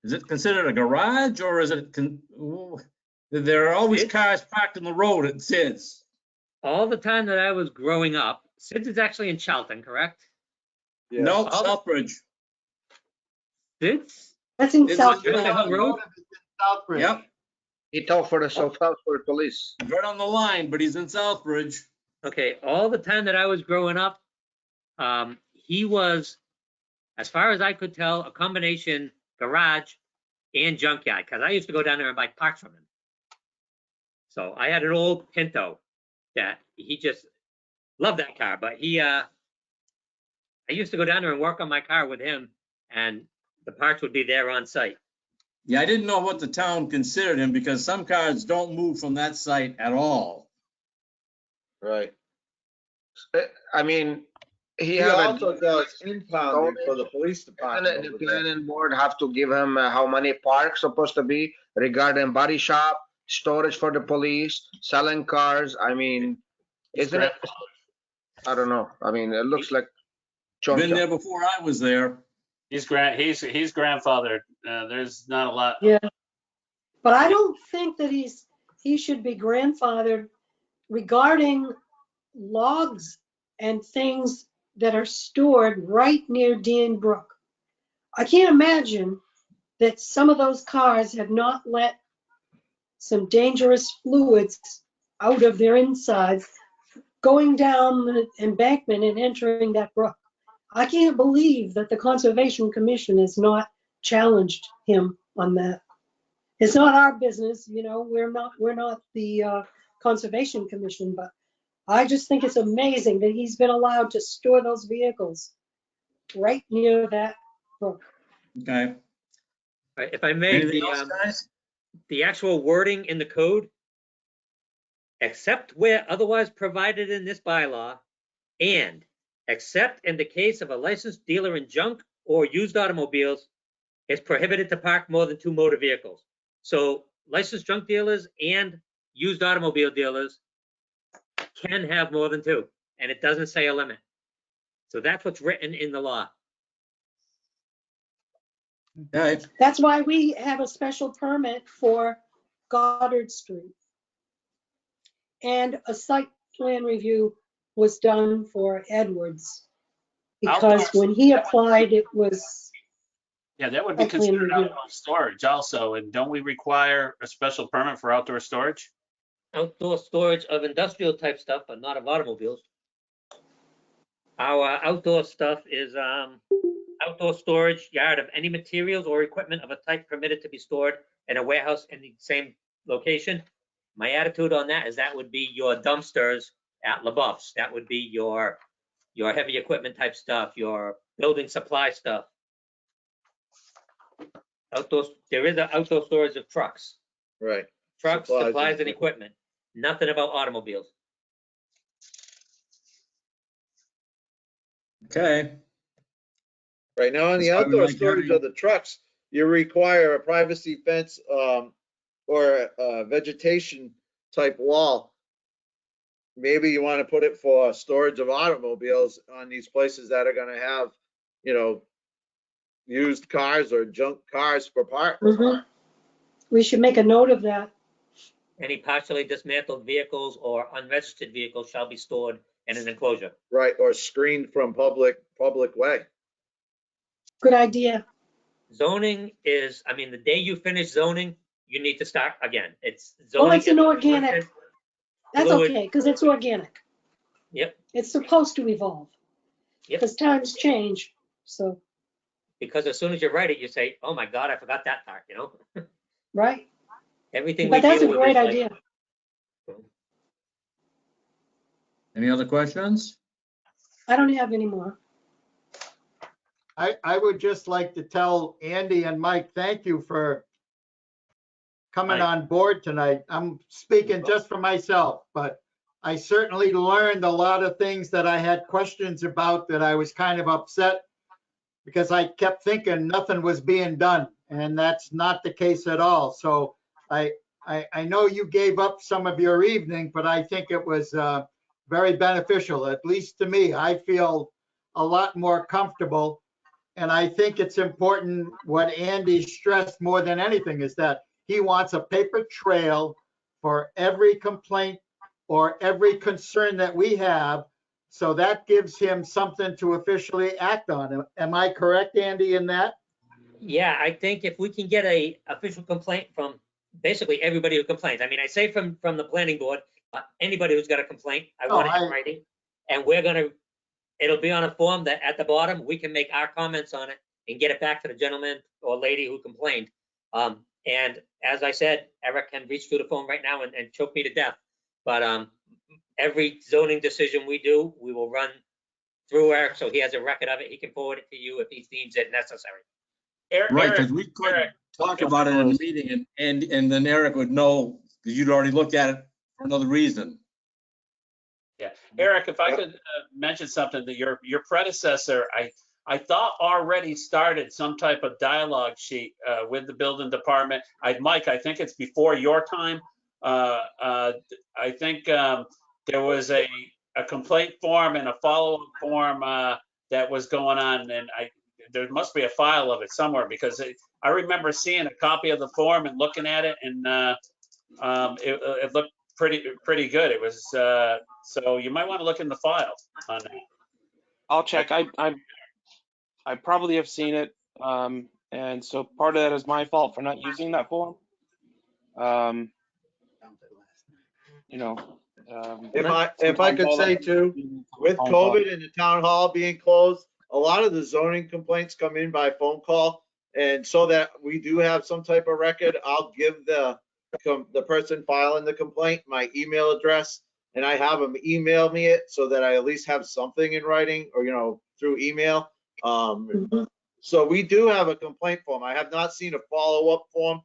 Is it considered a garage, or is it, there are always Sid's? cars parked on the road at Sid's? All the time that I was growing up, Sid's is actually in Charlton, correct? Yes. No, All- Southbridge. Sid's? That's in It's South. on- Right on the road? Southbridge. Yep, He talked for the Southbridge police. right on the line, but he's in Southbridge. Okay, all the time that I was growing up, he was, as far as I could tell, a combination garage and junkyard, because I used to go down there and buy parts from him. So I had an old Pinto that he just loved that car, but I used to go down there and work on my car with him, and the parts would be there on site. Yeah, I didn't know what the town considered him, because some cars don't move from that site at all. Right. I mean, he He have also does impounding for the police the department. over there. planning board have to give him how many parks supposed to be regarding body shop, storage for the police, selling cars. I mean, isn't it? I don't know. I mean, it looks like chunk Been shop. there before I was there. He's grandfathered. There's not a lot. Yeah. But I don't think that he should be grandfathered regarding logs and things that are stored right near Dean Brook. I can't imagine that some of those cars have not let some dangerous fluids out of their insides going down the embankment and entering that brook. I can't believe that the Conservation Commission has not challenged him on that. It's not our business, you know, we're not the Conservation Commission, but I just think it's amazing that he's been allowed to store those vehicles right near that brook. Okay. Right, if I may, Anything else, guys? the actual wording in the code, except where otherwise provided in this bylaw, and except in the case of a licensed dealer in junk or used automobiles, it's prohibited to park more than 2 motor vehicles. So licensed junk dealers and used automobile dealers can have more than 2, and it doesn't say a limit. So that's what's written in the law. All right. That's why we have a special permit for Goddard Street. And a site plan review was done for Edwards. Because Outdoor- when he applied, it was, Yeah, that would be Site plan considered review. outdoor storage also. And don't we require a special permit for outdoor storage? Outdoor storage of industrial type stuff, but not of automobiles. Our outdoor stuff is outdoor storage yard of any materials or equipment of a type permitted to be stored in a warehouse in the same location. My attitude on that is that would be your dumpsters at LaBeouf's. That would be your heavy equipment type stuff, your building supply stuff. Outdoors, there is an outdoor storage of trucks. Right. Trucks, Supplies and supplies, and equipment. Nothing about automobiles. Okay. Right now, on the That's why we outdoor like storage having- of the trucks, you require a privacy fence, or a vegetation type wall. Maybe you want to put it for storage of automobiles on these places that are gonna have, you know, used cars or junk cars for parts. Mhm. We should make a note of that. Any partially dismantled vehicles or unregistered vehicles shall be stored in an enclosure. Right, or screened from public way. Good idea. Zoning is, I mean, the day you finish zoning, you need to start again. It's Well, zoning. it's an is organic. fluid. That's Fluid. okay, because it's organic. Yep, It's supposed to evolve. Yep. Because times change, so, because as soon as you write it, you say, oh my God, I forgot that part, you know? right? Everything we But that's a deal with great is like. idea. Any other questions? I don't have any more. I would just like to tell Andy and Mike, thank you for coming Mike. on board tonight. I'm speaking just for myself, but I certainly learned a lot of things that I had questions about that I was kind of upset because I kept thinking nothing was being done, and that's not the case at all. So I know you gave up some of your evening, but I think it was very beneficial, at least to me. I feel a lot more comfortable. And I think it's important, what Andy stressed more than anything is that he wants a paper trail for every complaint or every concern that we have. So that gives him something to officially act on. Am I correct, Andy, in that? Yeah, I think if we can get a official complaint from basically everybody who complains. I mean, I say from the planning board, anybody who's got a complaint, I want it in writing. And it'll be on a form that at the bottom, we can make our comments on it and get it back to the gentleman or lady who complained. And as I said, Eric can reach through the phone right now and choke me to death. But every zoning decision we do, we will run through Eric, so he has a record of it. He can forward it to you if he deems it necessary. Right, because we could talk about it in a meeting and then Eric would know, because you'd already looked at it for another reason. Yeah, Eric, if I could mention something, that your predecessor, I thought already started some type of dialogue sheet with the building department. Mike, I think it's before your time. I think there was a complaint form and a follow-up form that was going on, and there must be a file of it somewhere, because I remember seeing a copy of the form and looking at it, and it looked pretty good. It was so you might want to look in the file on that. I'll check. I probably have seen it, and so part of that is my fault for not using that form. You know. If I could say too, with COVID and the town hall being closed, a lot of the zoning complaints come in by phone call. And so that we do have some type of record, I'll give the person filing the complaint my email address, and I have them email me it so that I at least have something in writing, or, you know, through email. So we do have a complaint form. I have not seen a follow-up form,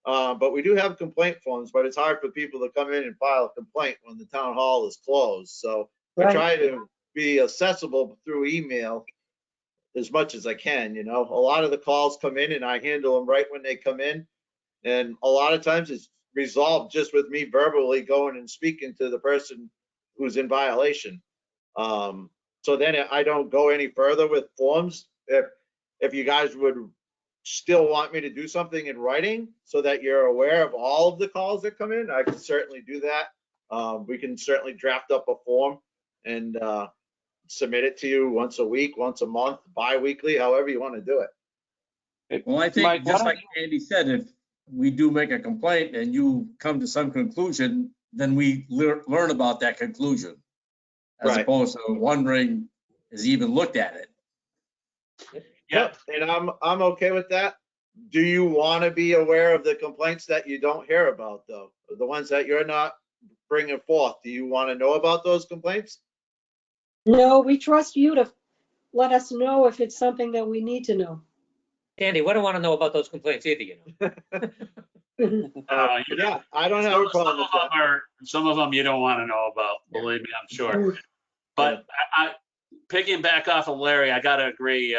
but we do have complaint forms, but it's hard for people to come in and file a complaint when the town hall is closed. So I try to be accessible through email as much as I can. You know, a lot of the calls come in and I handle them right when they come in. And a lot of times it's resolved just with me verbally going and speaking to the person who's in violation. So then I don't go any further with forms. If you guys would still want me to do something in writing so that you're aware of all of the calls that come in, I can certainly do that. We can certainly draft up a form and submit it to you once a week, once a month, bi-weekly, however you want to do it. Well, I think, Mike, just like Andy said, if we do make a complaint and you come to some conclusion, then we learn about that conclusion. As Right. opposed to wondering, has he even looked at it? Yep. And I'm okay with that. Do you want to be aware of the complaints that you don't hear about though? The ones that you're not bringing forth? Do you want to know about those complaints? No, we trust you to let us know if it's something that we need to know. Andy, we don't want to know about those complaints either, you know. Yeah, I don't have a problem with that. Some of them you don't want to know about, believe me, I'm sure. But I picking back off of Larry, I got to agree.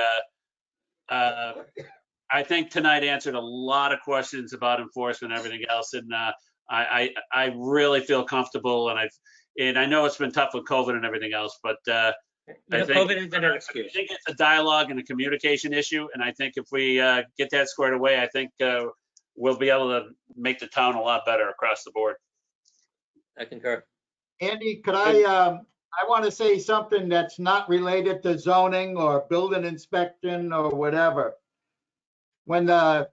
I think tonight answered a lot of questions about enforcement and everything else. And I really feel comfortable. And I know it's been tough with COVID and everything else, but I think COVID isn't an excuse. I think it's a dialogue and a communication issue. And I think if we get that squared away, I think we'll be able to make the town a lot better across the board. I concur. Andy, could I want to say something that's not related to zoning or building inspection or whatever. When the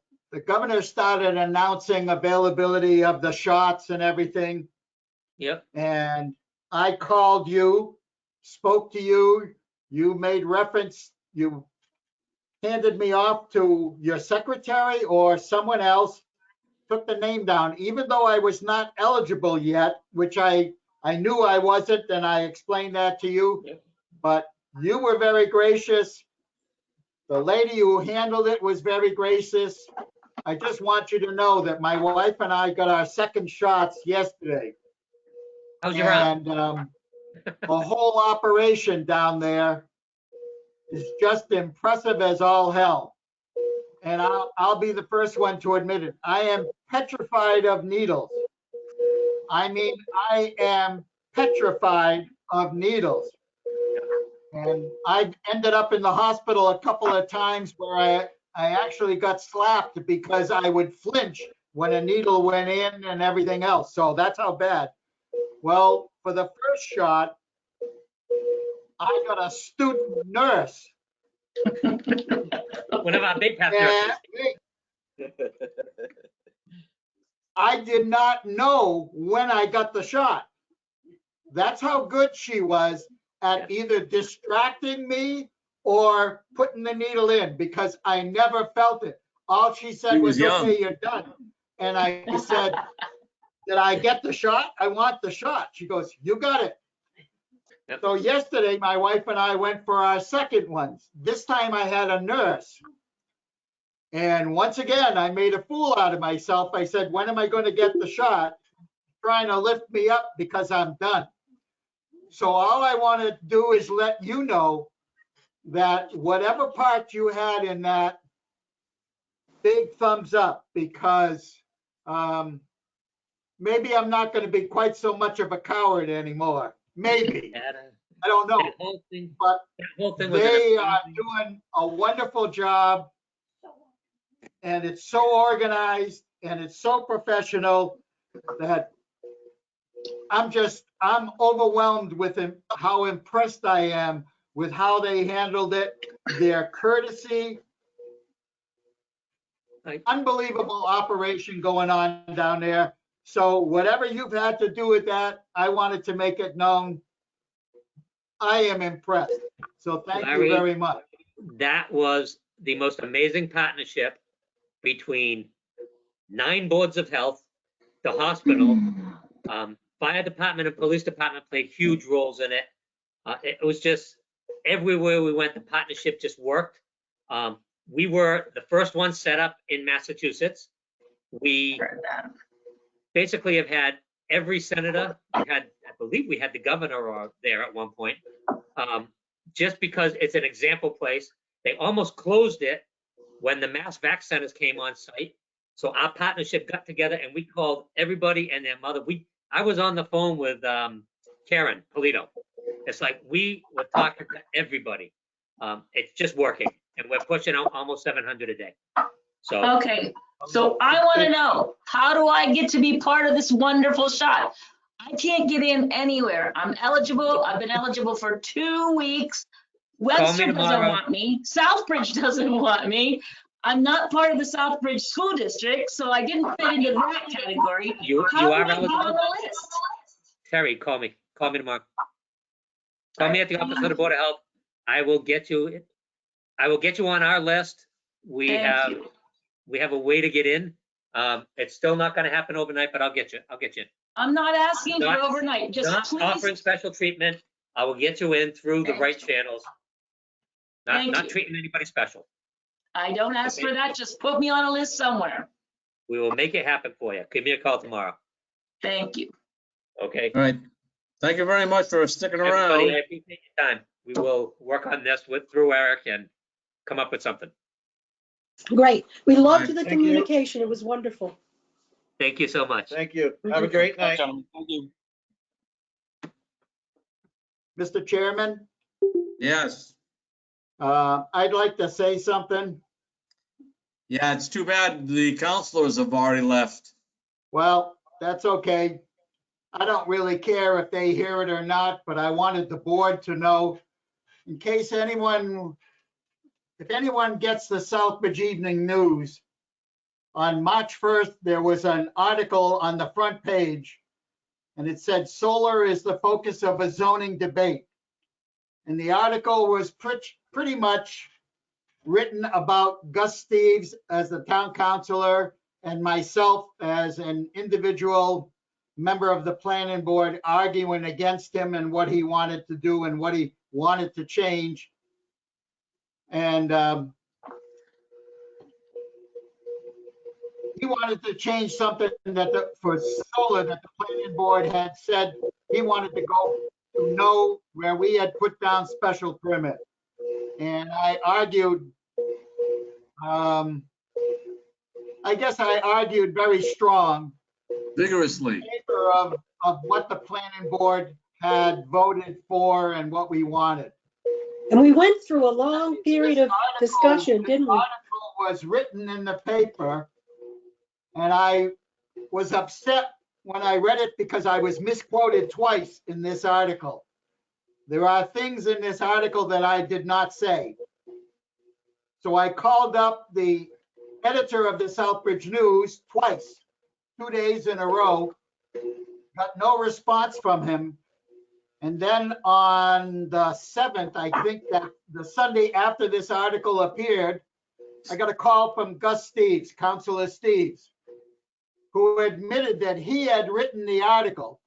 governor started announcing availability of the shots and everything, Yep. and I called you, spoke to you, you made reference, you handed me off to your secretary or someone else, took the name down, even though I was not eligible yet, which I knew I wasn't, and I explained that to you. Yep. But you were very gracious. The lady who handled it was very gracious. I just want you to know that my wife and I got our second shots yesterday. How's your arm? And the whole operation down there is just impressive as all hell. And I'll be the first one to admit it. I am petrified of needles. I mean, I am petrified of needles. And I ended up in the hospital a couple of times where I actually got slapped because I would flinch when a needle went in and everything else. So that's how bad. Well, for the first shot, I got a student nurse. One of our big path nurses. I did not know when I got the shot. That's how good she was at either distracting me or putting the needle in, because I never felt it. All she said was, okay, you're done. And I said, did I get the shot? I want the shot. She goes, you got it. Yep. So yesterday, my wife and I went for our second ones. This time I had a nurse. And once again, I made a fool out of myself. I said, when am I going to get the shot? Trying to lift me up because I'm done. So all I want to do is let you know that whatever part you had in that, big thumbs up, because maybe I'm not going to be quite so much of a coward anymore. Maybe. I don't know. But they are doing a wonderful job. And it's so organized and it's so professional that I'm overwhelmed with how impressed I am with how they handled it, their courtesy. Unbelievable operation going on down there. So whatever you've had to do with that, I wanted to make it known. I am impressed. So thank you very much. That was the most amazing partnership between 9 boards of health, the hospital, fire department and police department played huge roles in it. It was just everywhere we went, the partnership just worked. We were the first one set up in Massachusetts. We basically have had every senator. I believe we had the governor there at one point, just because it's an example place. They almost closed it when the mass vac centers came on site. So our partnership got together and we called everybody and their mother. I was on the phone with Karen Polito. It's like we were talking to everybody. It's just working, and we're pushing out almost 700 a day. So okay, so I want to know, how do I get to be part of this wonderful shot? I can't get in anywhere. I'm eligible. I've been eligible for 2 weeks. Webster doesn't want me. Southbridge doesn't want me. I'm not part of the Southbridge School District, so I didn't fit into that category. You are eligible. On the list? Terry, call me. Call me tomorrow. Call me at the office of the Board of Health. I will get you I will get you on our list. We Thank have, you. we have a way to get in. It's still not gonna happen overnight, but I'll get you. I'll get you. I'm not asking for Not- overnight, just Not please. offering special treatment. I will get you in through the Thank right you. channels. Thank Not you. treating anybody special. I don't ask for that, just put me on a list somewhere. We will make it happen for you. Give me a call tomorrow, Thank you. okay? All right. Thank you very much for sticking Everybody, around. I appreciate your time. We will work on this through Eric and come up with something. Great. We loved Right, the thank you. communication. It was wonderful. Thank you so much. Thank you. Have a great Bye, night. gentlemen. Thank you. Mr. Chairman, Yes. I'd like to say something. Yeah, it's too bad the counselors have already left. Well, that's okay. I don't really care if they hear it or not, but I wanted the board to know in case anyone, if anyone gets the Southbridge Evening News, on March 1st, there was an article on the front page, and it said solar is the focus of a zoning debate. And the article was pretty much written about Gus Steves as the town councilor and myself as an individual member of the planning board arguing against him and what he wanted to do and what he wanted to change. And he wanted to change something for solar that the planning board had said he wanted to go to no where we had put down special permit. And I argued, I guess I argued very strong Vigorously. in favor of what the planning board had voted for and what we wanted. And we went through a long period of This discussion, didn't we? article was written in the paper, and I was upset when I read it because I was misquoted twice in this article. There are things in this article that I did not say. So I called up the editor of the Southbridge News twice, 2 days in a row, got no response from him. And then on the 7th, I think that the Sunday after this article appeared, I got a call from Gus Steves, Councilor Steves, who admitted that he had written the article.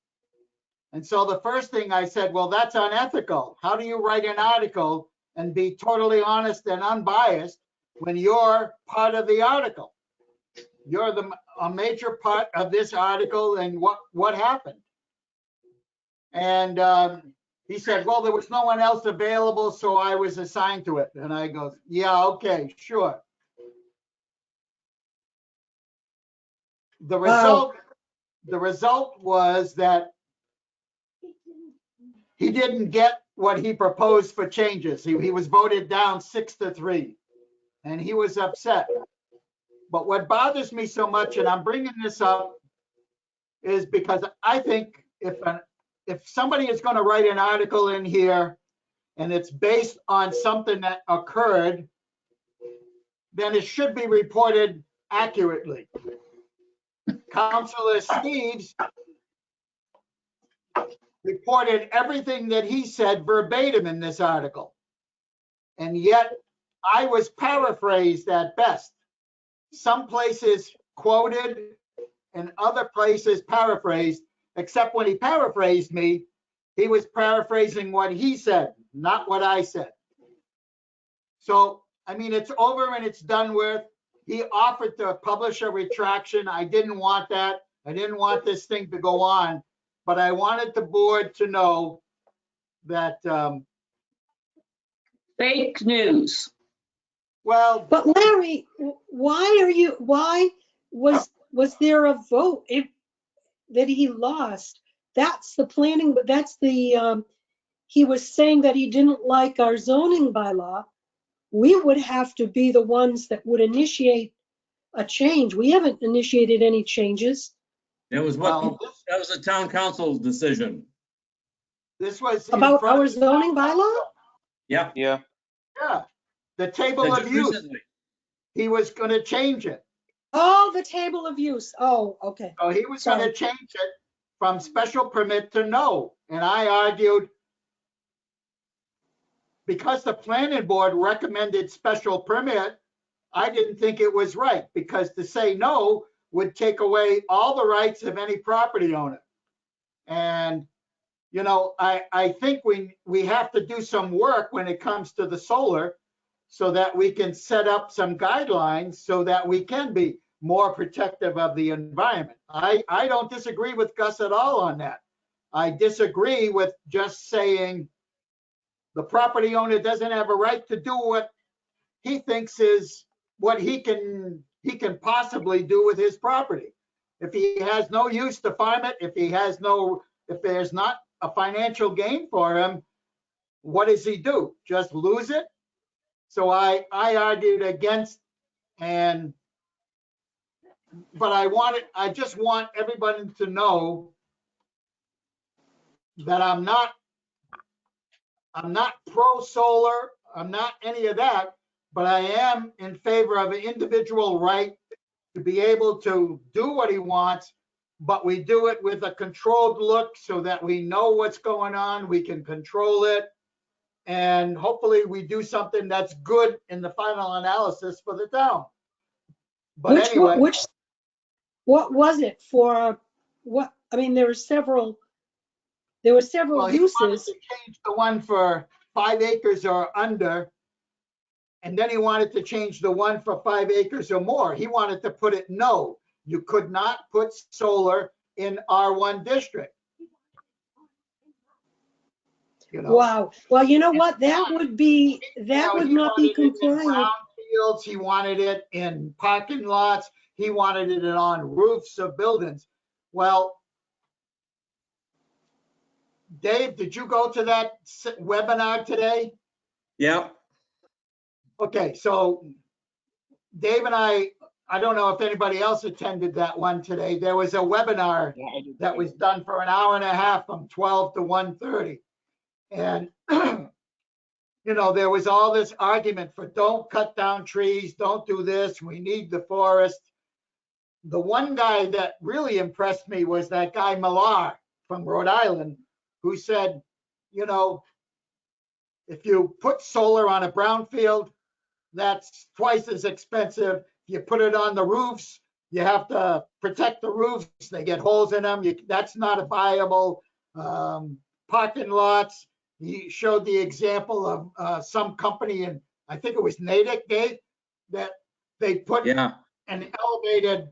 And so the first thing I said, well, that's unethical. How do you write an article and be totally honest and unbiased when you're part of the article? You're a major part of this article and what happened. And he said, well, there was no one else available, so I was assigned to it. And I go, yeah, okay, sure. The result was that he didn't get what he proposed for changes. He was voted down 6-3, and he was upset. But what bothers me so much, and I'm bringing this up, is because I think if somebody is going to write an article in here and it's based on something that occurred, then it should be reported accurately. Councilor Steves reported everything that he said verbatim in this article. And yet I was paraphrased at best. Some places quoted and other places paraphrased, except when he paraphrased me, he was paraphrasing what he said, not what I said. So, I mean, it's over and it's done with. He offered to publish a retraction. I didn't want that. I didn't want this thing to go on, but I wanted the board to know that, Fake news. well, But Larry, why was there a vote that he lost? That's the planning, but that's the, he was saying that he didn't like our zoning bylaw. We would have to be the ones that would initiate a change. We haven't initiated any changes. It was well, that was the town council's decision. this was in About front our of the zoning town bylaw? council. Yeah. Yeah. Yeah, the table of Just use, recently. he was going to change it. Oh, the table of use. Oh, okay. So he was going Sorry. to change it from special permit to no. And I argued, because the planning board recommended special permit, I didn't think it was right, because to say no would take away all the rights of any property owner. And, you know, I think we have to do some work when it comes to the solar so that we can set up some guidelines so that we can be more protective of the environment. I don't disagree with Gus at all on that. I disagree with just saying the property owner doesn't have a right to do what he thinks is what he can possibly do with his property. If he has no use to farm it, if there's not a financial gain for him, what does he do? Just lose it? So I argued against, but I just want everybody to know that I'm not pro solar, I'm not any of that, but I am in favor of an individual right to be able to do what he wants, but we do it with a controlled look so that we know what's going on, we can control it, and hopefully we do something that's good in the final analysis for the town. But anyway. What was it for? What, I mean, there were several Well, uses. he wanted to change the one for 5 acres or under, and then he wanted to change the one for 5 acres or more. He wanted to put it, no, you could not put solar in R1 district. You know? Wow. Well, you know what? That would be, that would not be compliant. Fields, he wanted it in parking lots. He wanted it on roofs of buildings. Well, Dave, did you go to that webinar today? Yeah. Okay, so Dave and I don't know if anybody else attended that one today. There was a webinar that was done for an hour and a half from 12 to 1:30. And, you know, there was all this argument for don't cut down trees, don't do this, we need the forest. The one guy that really impressed me was that guy Millar from Rhode Island, who said, you know, if you put solar on a brownfield, that's twice as expensive. You put it on the roofs, you have to protect the roofs. They get holes in them. That's not a viable. Parking lots. He showed the example of some company in, I think it was Natick, Dave, that they put an elevated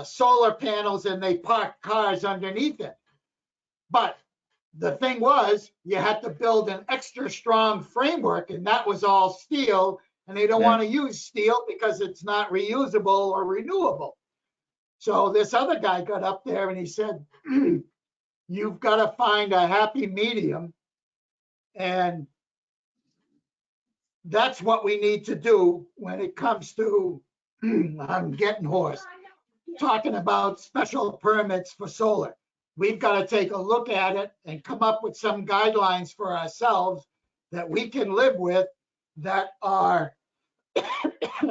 solar panels and they parked cars underneath it. But the thing was, you had to build an extra strong framework, and that was all steel, and they don't want to use steel because it's not reusable or renewable. So this other guy got up there and he said, you've got to find a happy medium, and that's what we need to do when it comes to, I'm getting hoarse, talking about special permits for solar. We've got to take a look at it and come up with some guidelines for ourselves that we can live with that are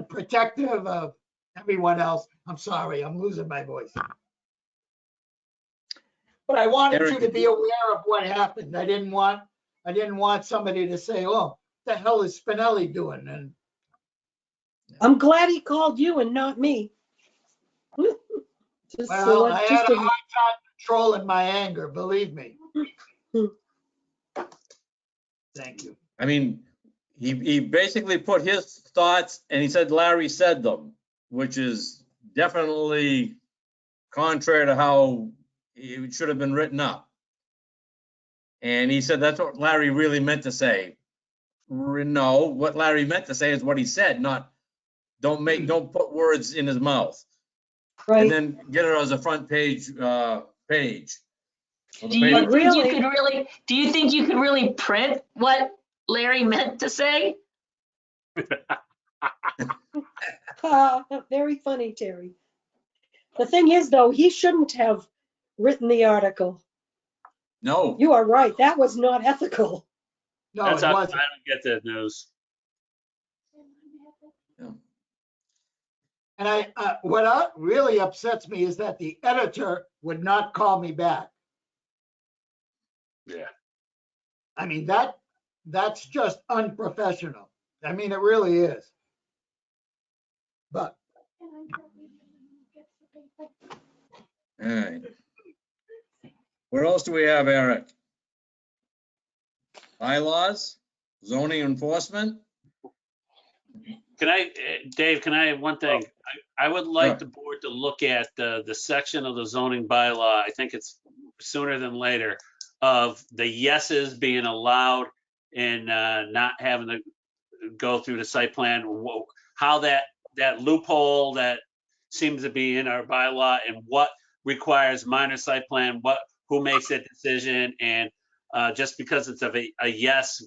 protective of everyone else. I'm sorry, I'm losing my voice. But I wanted you to be aware of what happened. I didn't want somebody to say, oh, what the hell is Spinelli doing? And I'm glad he called you and not me. well, I had a hard time controlling my anger, believe me. Thank you. I mean, he basically put his thoughts and he said Larry said them, which is definitely contrary to how it should have been written up. And he said that's what Larry really meant to say. No, what Larry meant to say is what he said, not don't put words in his mouth. Right. And then get it as a front page page. Do you think you could really print what Larry meant to say? Very funny, Terry. The thing is, though, he shouldn't have written the article. No. You are right. That was not ethical. No, That's it how wasn't. I don't get the news. And what really upsets me is that the editor would not call me back. Yeah. I mean, that that's just unprofessional. I mean, it really is. But All right. What else do we have, Eric? Bylaws, zoning enforcement? Can I, Dave, can I have one thing? I would like Sure. the board to look at the section of the zoning bylaw, I think it's sooner than later, of the yeses being allowed and not having to go through the site plan, how that loophole that seems to be in our bylaw and what requires minor site plan, who makes that decision, and just because it's of a yes,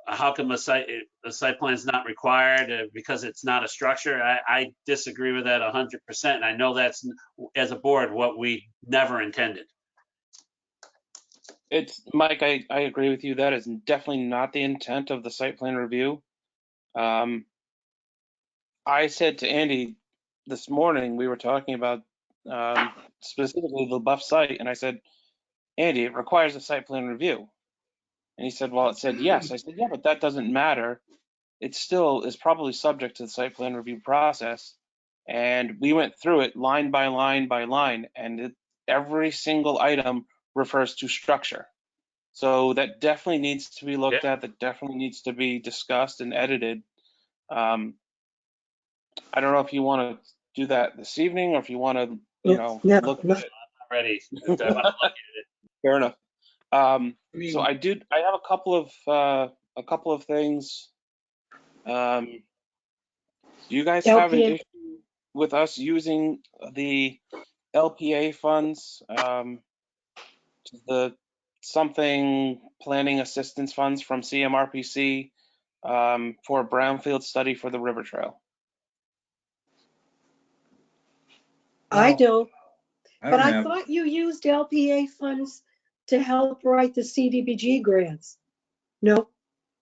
how come a site plan is not required because it's not a structure? I disagree with that 100%. And I know that's, as a board, what we never intended. It's, Mike, I agree with you. That is definitely not the intent of the site plan review. I said to Andy this morning, we were talking about specifically the Buff site, and I said, Andy, it requires a site plan review. And he said, well, it said yes. I said, yeah, but that doesn't matter. It still is probably subject to the site plan review process. And we went through it line by line by line, and every single item refers to structure. So that definitely needs to be looked at. That definitely needs to be discussed and edited. I don't know if you want to do that this evening or if you want to, No, look no. at it. Ready? I want to look at it. Fair enough. So I I have a couple of things. Do you guys have an LPA. issue with us using the LPA funds, the something planning assistance funds from CMRPC for a brownfield study for the river trail? I no, don't, but don't I have, thought you used LPA funds to help write the CDBG grants. No,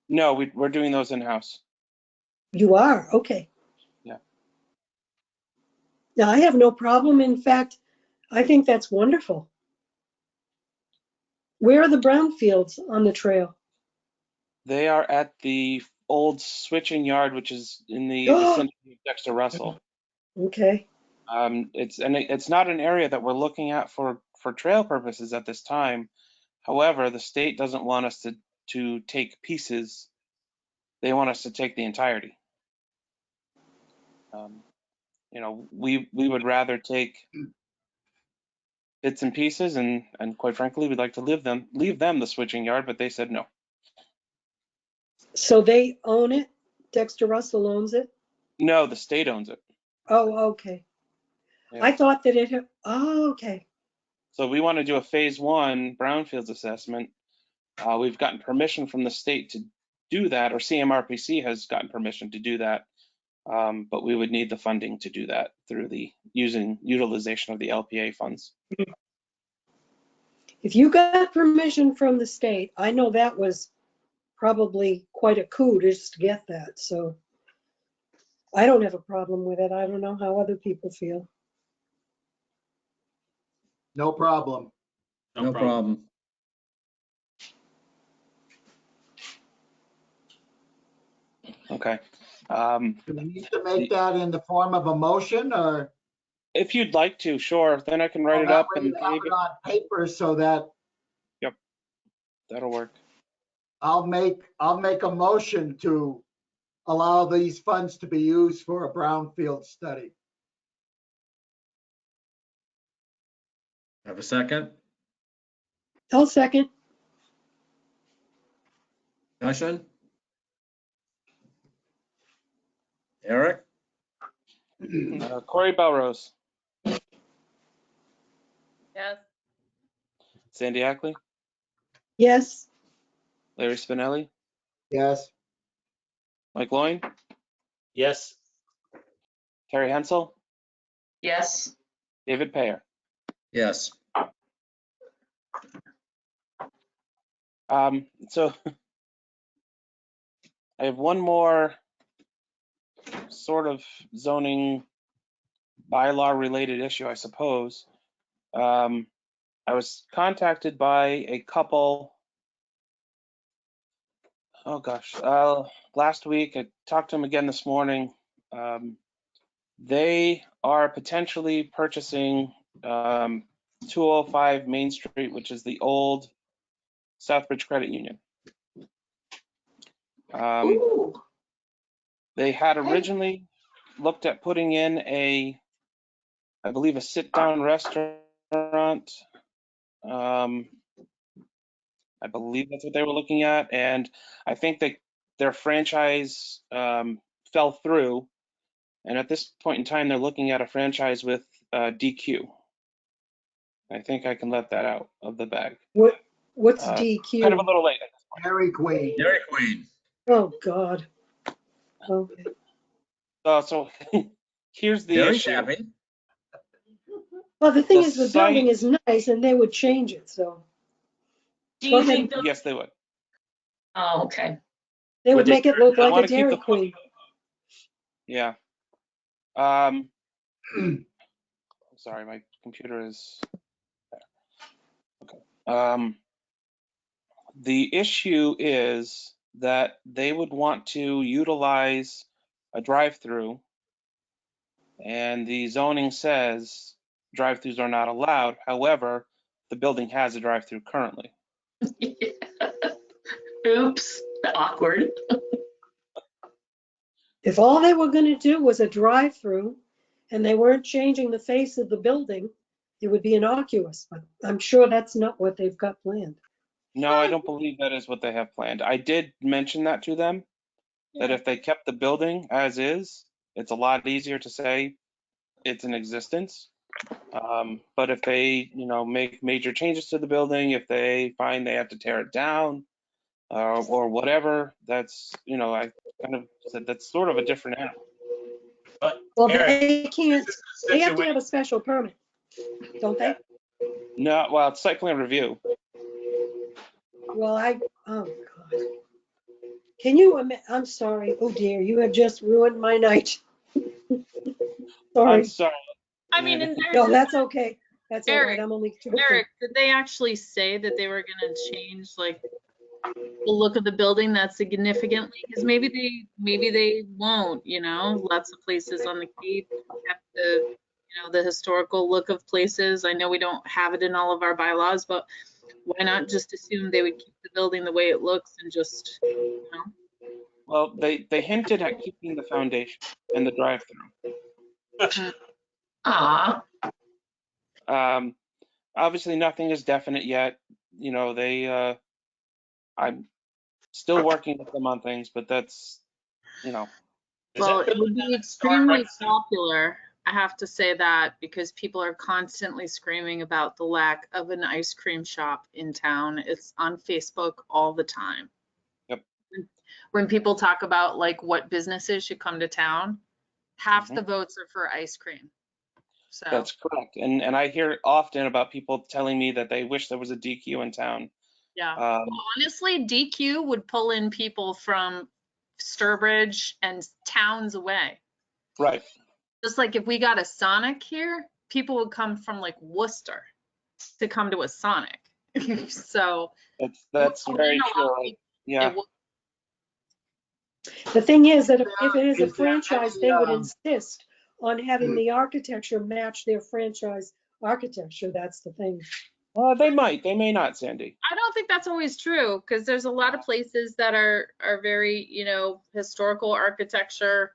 No, we're doing those in-house. you are, okay. Yeah. Now, I have no problem. In fact, I think that's wonderful. Where are the brownfields on the trail? They are at the old switching yard, which is in the Oh, vicinity of Dexter Russell. okay. It's not an area that we're looking at for trail purposes at this time. However, the state doesn't want us to take pieces. They want us to take the entirety. We would rather take bits and pieces, and quite frankly, we'd like to leave them the switching yard, but they said no. So they own it? Dexter Russell owns it? No, the state owns it. Oh, okay. Yeah. I thought that oh, okay. So we want to do a phase 1 brownfields assessment. We've gotten permission from the state to do that, or CMRPC has gotten permission to do that. But we would need the funding to do that through the utilization of the LPA funds. If you got permission from the state, I know that was probably quite a coup just to get that. So I don't have a problem with it. I don't know how other people feel. no problem. no problem. Okay. Do we need to make that in the form of a motion, or? If you'd like to, sure. Then I can write Well, it that up way and you have David, it on paper so that that'll work. I'll make a motion to allow these funds to be used for a brownfield study. Have a second? I'll second. Discussion? Eric? Corey Belrose, Yes. Sandy Ackley, Yes. Larry Spinelli, Yes, Mike Loyne, Yes. Terry Hensel, Yes. David Payer. Yes. So I have one more sort of zoning bylaw related issue, I suppose. I was contacted by a couple oh gosh, last week, I talked to them again this morning. They are potentially purchasing 205 Main Street, which is the old Southbridge Credit Union. Ooh, They had originally looked at putting in I believe, a sit-down restaurant. I believe that's what they were looking at, and I think their franchise fell through, and at this point in time, they're looking at a franchise with DQ. I think I can let that out of the bag. What's Kind of a DQ? little late. Dairy Queen. Dairy Queen. Oh, God. Okay. So here's the Very issue. happy. Well, the thing The is, the building is nice and they would change it, so. do Go you ahead. think they'll? Yes, they would. Oh, okay. They Would would they make it look I like want a to keep Dairy the Queen. Yeah. Sorry, my computer is there. Okay. The issue is that they would want to utilize a drive-through, and the zoning says drive-throughs are not allowed. However, the building has a drive-through currently. Oops, awkward. If all they were gonna do was a drive-through and they weren't changing the face of the building, it would be innocuous, but I'm sure that's not what they've got planned. No, I don't believe that is what they have planned. I did mention that to them, that if they kept the building as is, it's a lot easier to say it's in existence. But if they, make major changes to the building, if they find they have to tear it down, or whatever, that's, I kind of said that's sort of a different animal. But Well, Eric, they can't, this is a they have to have situation- a special permit, don't they? No, well, it's site plan review. Well, oh, God. Can you, I'm sorry, oh dear, you have just ruined my night. I'm Sorry, sorry. I mean, Sandy. and no, there's, that's okay, that's all right, Eric, I'm only joking. Eric, did they actually say that they were gonna change like the look of the building that significantly? Because maybe they won't, lots of places on the Cape have the historical look of places. I know we don't have it in all of our bylaws, but why not just assume they would keep the building the way it looks and just, Well, they hinted at keeping the foundation and the drive-through. Ah, Obviously, nothing is definite yet. I'm still working with them on things, but that's, is well, that it would building on be a historic extremely register? popular. I have to say that because people are constantly screaming about the lack of an ice cream shop in town. It's on Facebook all the time. Yep. When people talk about like what businesses should come to town, half Mhm. the votes are for ice cream. So That's correct. And I hear often about people telling me that they wish there was a DQ in town. yeah. Well, honestly, DQ would pull in people from Sturbridge and towns away. Right. Just like if we got a Sonic here, people would come from like Worcester to come to a Sonic. So That's pull very in a lot of true. people. Yeah. It would- The thing is that if it is a Is there franchise, any, they would insist on having the architecture match their franchise architecture, that's the thing. They might. They may not, Sandy. I don't think that's always true because there's a lot of places that are very, historical architecture.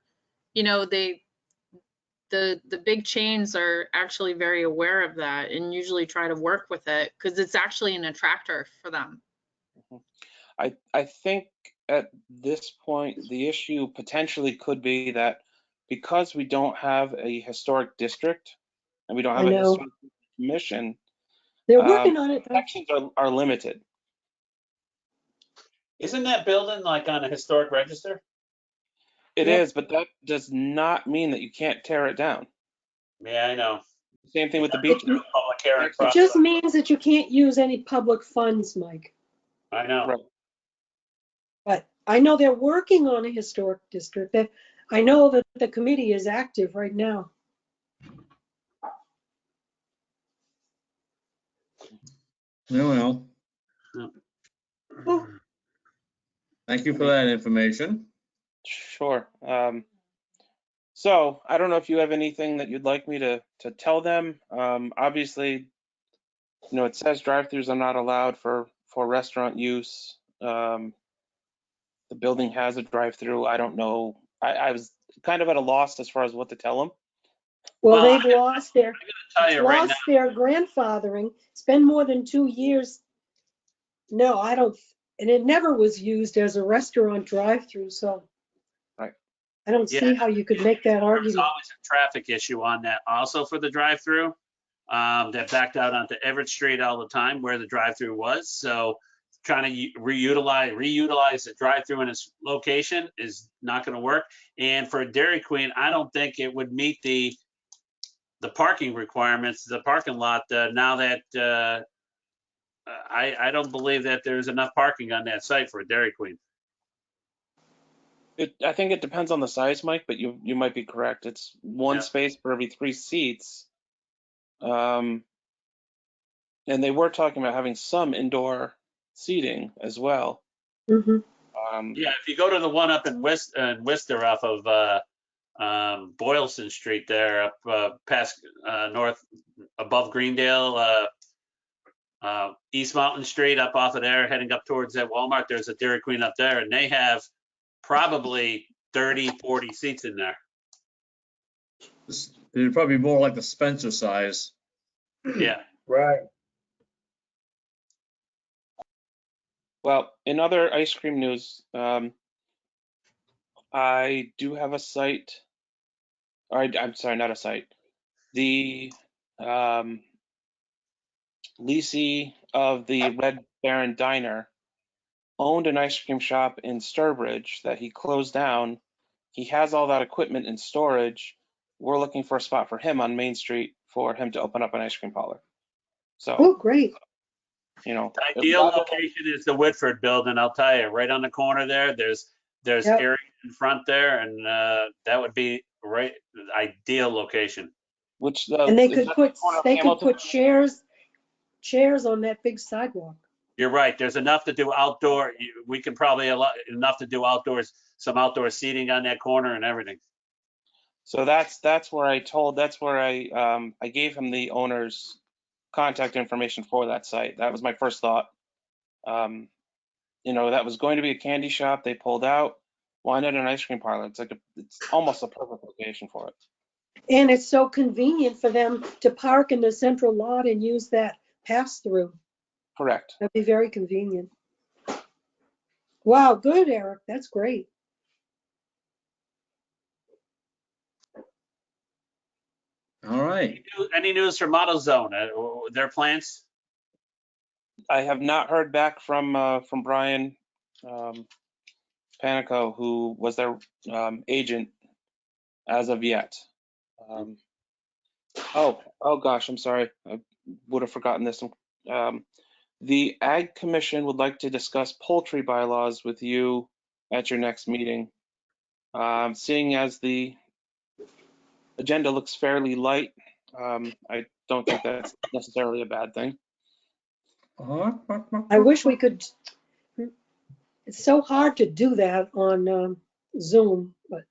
The big chains are actually very aware of that and usually try to work with it because it's actually an attractor for them. I think at this point, the issue potentially could be that because we don't have a historic district and we don't I have a know. historic commission, They're working on it, though. protections are limited. Isn't that building like on a historic register? It Yep. is, but that does not mean that you can't tear it down. Yeah, I know. Same thing with the It- beach. Public hearing It process. just means that you can't use any public funds, Mike. I know. Right. But I know they're working on a historic district. I know that the committee is active right now. Well, Oh. Thank you for that information. Sure. So I don't know if you have anything that you'd like me to tell them. Obviously, it says drive-throughs are not allowed for restaurant use. The building has a drive-through. I don't know. I was kind of at a loss as far as what to tell them. Well, Well, they've lost their, Tell you right now, lost their grandfathering. It's been more than 2 years. No, I don't, and it never was used as a restaurant drive-through, so. Right. I don't Yeah, see how you could make that there was argument. always a traffic issue on that also for the drive-through. That backed out onto Everett Street all the time where the drive-through was. So trying to reutilize the drive-through in its location is not going to work. And for Dairy Queen, I don't think it would meet the parking requirements, the parking lot, now that I don't believe that there's enough parking on that site for a Dairy Queen. I think it depends on the size, Mike, but you might be correct. It's one Yeah. space for every 3 seats. And they were talking about having some indoor seating as well. Mhm. Yeah, if you go to the one up in Worcester off of Boylston Street there, up past north above Greendale, East Mountain Street, up off of there, heading up towards that Walmart, there's a Dairy Queen up there, and they have probably 30, 40 seats in there. It'd probably be more like the Spencer size. Yeah. Right. Well, in other ice cream news, I do have a site. I'm sorry, not a site. The leasee of the Red Baron Diner owned an ice cream shop in Sturbridge that he closed down. He has all that equipment in storage. We're looking for a spot for him on Main Street for him to open up an ice cream parlor. So, Oh, great. The ideal location is the Whitford building, I'll tell you, right on the corner there. There's Yep. area in front there, and that would be right ideal location. Which And they is could that put, the corner of they could Hamilton? put chairs on that big sidewalk. You're right. There's enough to do outdoor. We can probably enough to do outdoors, some outdoor seating on that corner and everything. So that's where I gave him the owner's contact information for that site. That was my first thought. That was going to be a candy shop. They pulled out. Why not an ice cream parlor? It's almost a perfect location for it. And it's so convenient for them to park in the central lot and use that pass-through. Correct. That'd be very convenient. Wow, good, Eric. That's great. All right. Any news from AutoZone? Their plans? I have not heard back from Brian Panico, who was their agent as of yet. Oh gosh, I'm sorry. I would have forgotten this. The Ag Commission would like to discuss poultry bylaws with you at your next meeting. Seeing as the agenda looks fairly light, I don't think that's necessarily a bad thing. I wish we could, it's so hard to do that on Zoom, but.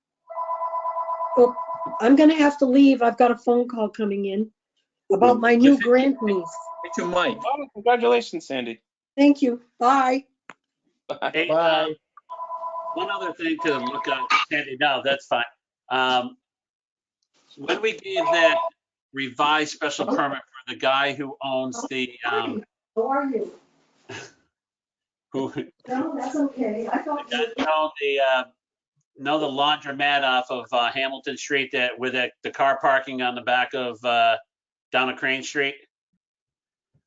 Oh, I'm gonna have to leave. I've got a phone call coming in about my new grandniece. Get your mic. Oh, congratulations, Sandy. Thank you. Bye. Hey, Bye. one other thing to look at, Sandy. No, that's fine. When we gave that revised special permit for the guy who owns the How are you? who No, that's okay. I thought you doesn't own the laundromat off of Hamilton Street that with the car parking on the back of down at Crane Street.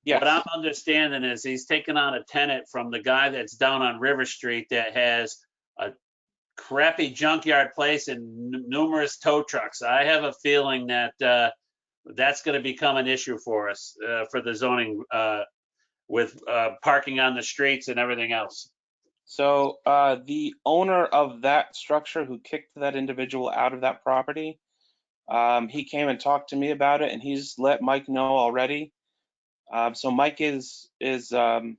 Yes. What I'm understanding is he's taking on a tenant from the guy that's down on River Street that has a crappy junkyard place and numerous tow trucks. I have a feeling that that's going to become an issue for us for the zoning with parking on the streets and everything else. So the owner of that structure who kicked that individual out of that property, he came and talked to me about it, and he's let Mike know already. So Mike is I'm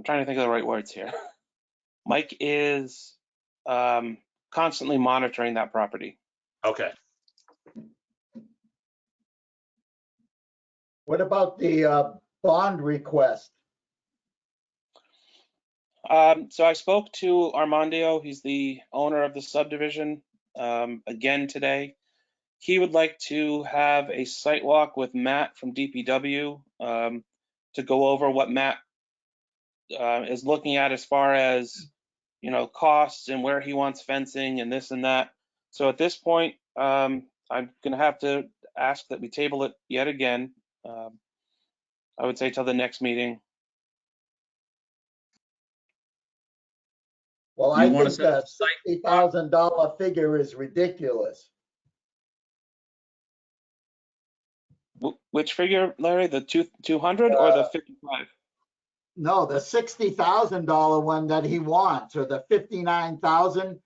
trying to think of the right words here. Mike is constantly monitoring that property. Okay. What about the bond request? So I spoke to Armandio, he's the owner of the subdivision, again today. He would like to have a site walk with Matt from DPW to go over what Matt is looking at as far as, you know, costs and where he wants fencing and this and that. So at this point, I'm gonna have to ask that we table it yet again. I would say till the next meeting. Well, You I wanna think set up that a site $60,000 figure is ridiculous. Which figure, Larry? The 200 or the 55? No, the $60,000 one that he wants, or the 59,000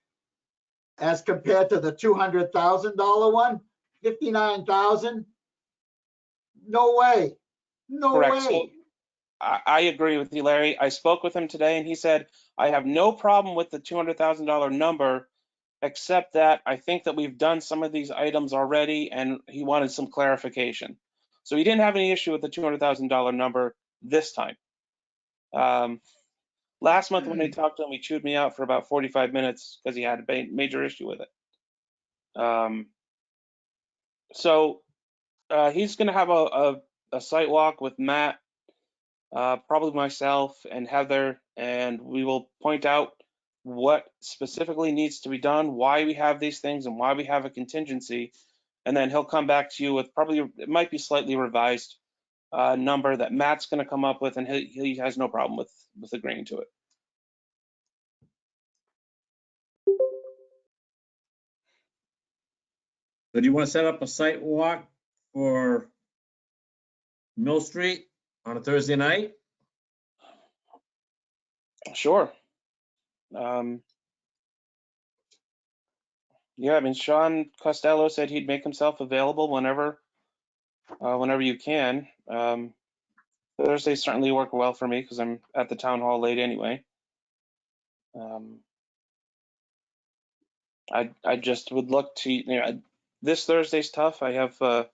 as compared to the $200,000 one, 59,000? No way, no Correct. So way. I agree with you, Larry. I spoke with him today and he said, I have no problem with the $200,000 number, except that I think that we've done some of these items already and he wanted some clarification. So he didn't have any issue with the $200,000 number this time. Last month when I talked to him, he chewed me out for about 45 minutes because he had a major issue with it. So he's going to have a site walk with Matt, probably myself and Heather, and we will point out what specifically needs to be done, why we have these things and why we have a contingency. And then he'll come back to you with probably, it might be slightly revised number that Matt's going to come up with, and he has no problem with agreeing to it. So do you want to set up a site walk for Mill Street on a Thursday night? Sure. Yeah, I mean, Sean Costello said he'd make himself available whenever you can. Thursdays certainly work well for me because I'm at the town hall late anyway. I just would look to, you know, this Thursday's tough. I have a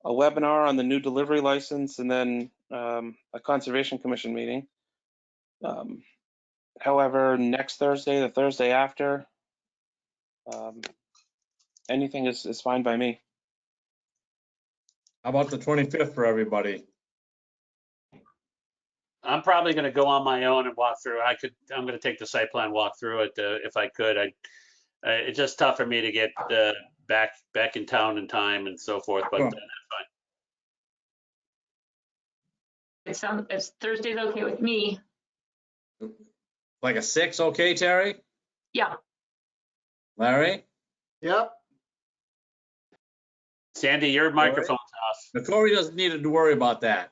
webinar on the new delivery license and then a Conservation Commission meeting. However, next Thursday, the Thursday after, anything is fine by me. How about the 25th for everybody? I'm probably going to go on my own and walk through. I'm going to take the site plan walk through it if I could. It's just tough for me to get back in town in time and so forth, but Sure. that's fine. It's Thursday's okay with me. Like a 6, okay, Terry? Yeah. Larry? Yep. Sandy, your microphone's off. Now, Corey doesn't need to worry about that.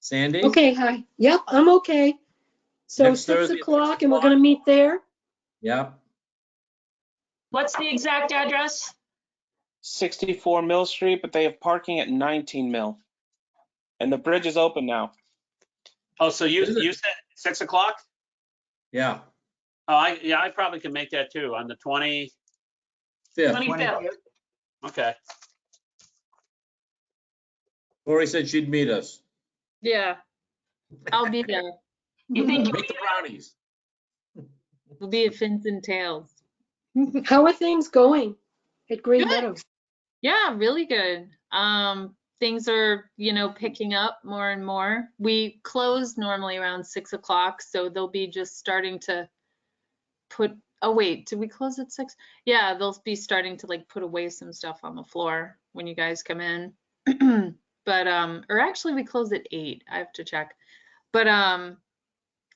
Sandy? Okay, hi. Yep, I'm okay. So Next 6 Thursday at 6 o'clock and we're o'clock? gonna meet there? Yep. What's the exact address? 64 Mill Street, but they have parking at 19 Mill. And the bridge is open now. Oh, so you Is it? said 6 o'clock? Yeah. Oh, I probably can make that too on the 20. 5th. 25th. Okay. Corey said she'd meet us. Yeah, I'll be there. You think Make the brownies. We'll be at Fins and Tails. How are things going at Green Good. Meadows? Yeah, really good. Things are, you know, picking up more and more. We close normally around 6 o'clock, so they'll be just starting to put, oh wait, did we close at 6? Yeah, they'll be starting to like put away some stuff on the floor when you guys come in. But, or actually we close at 8, I have to check. But,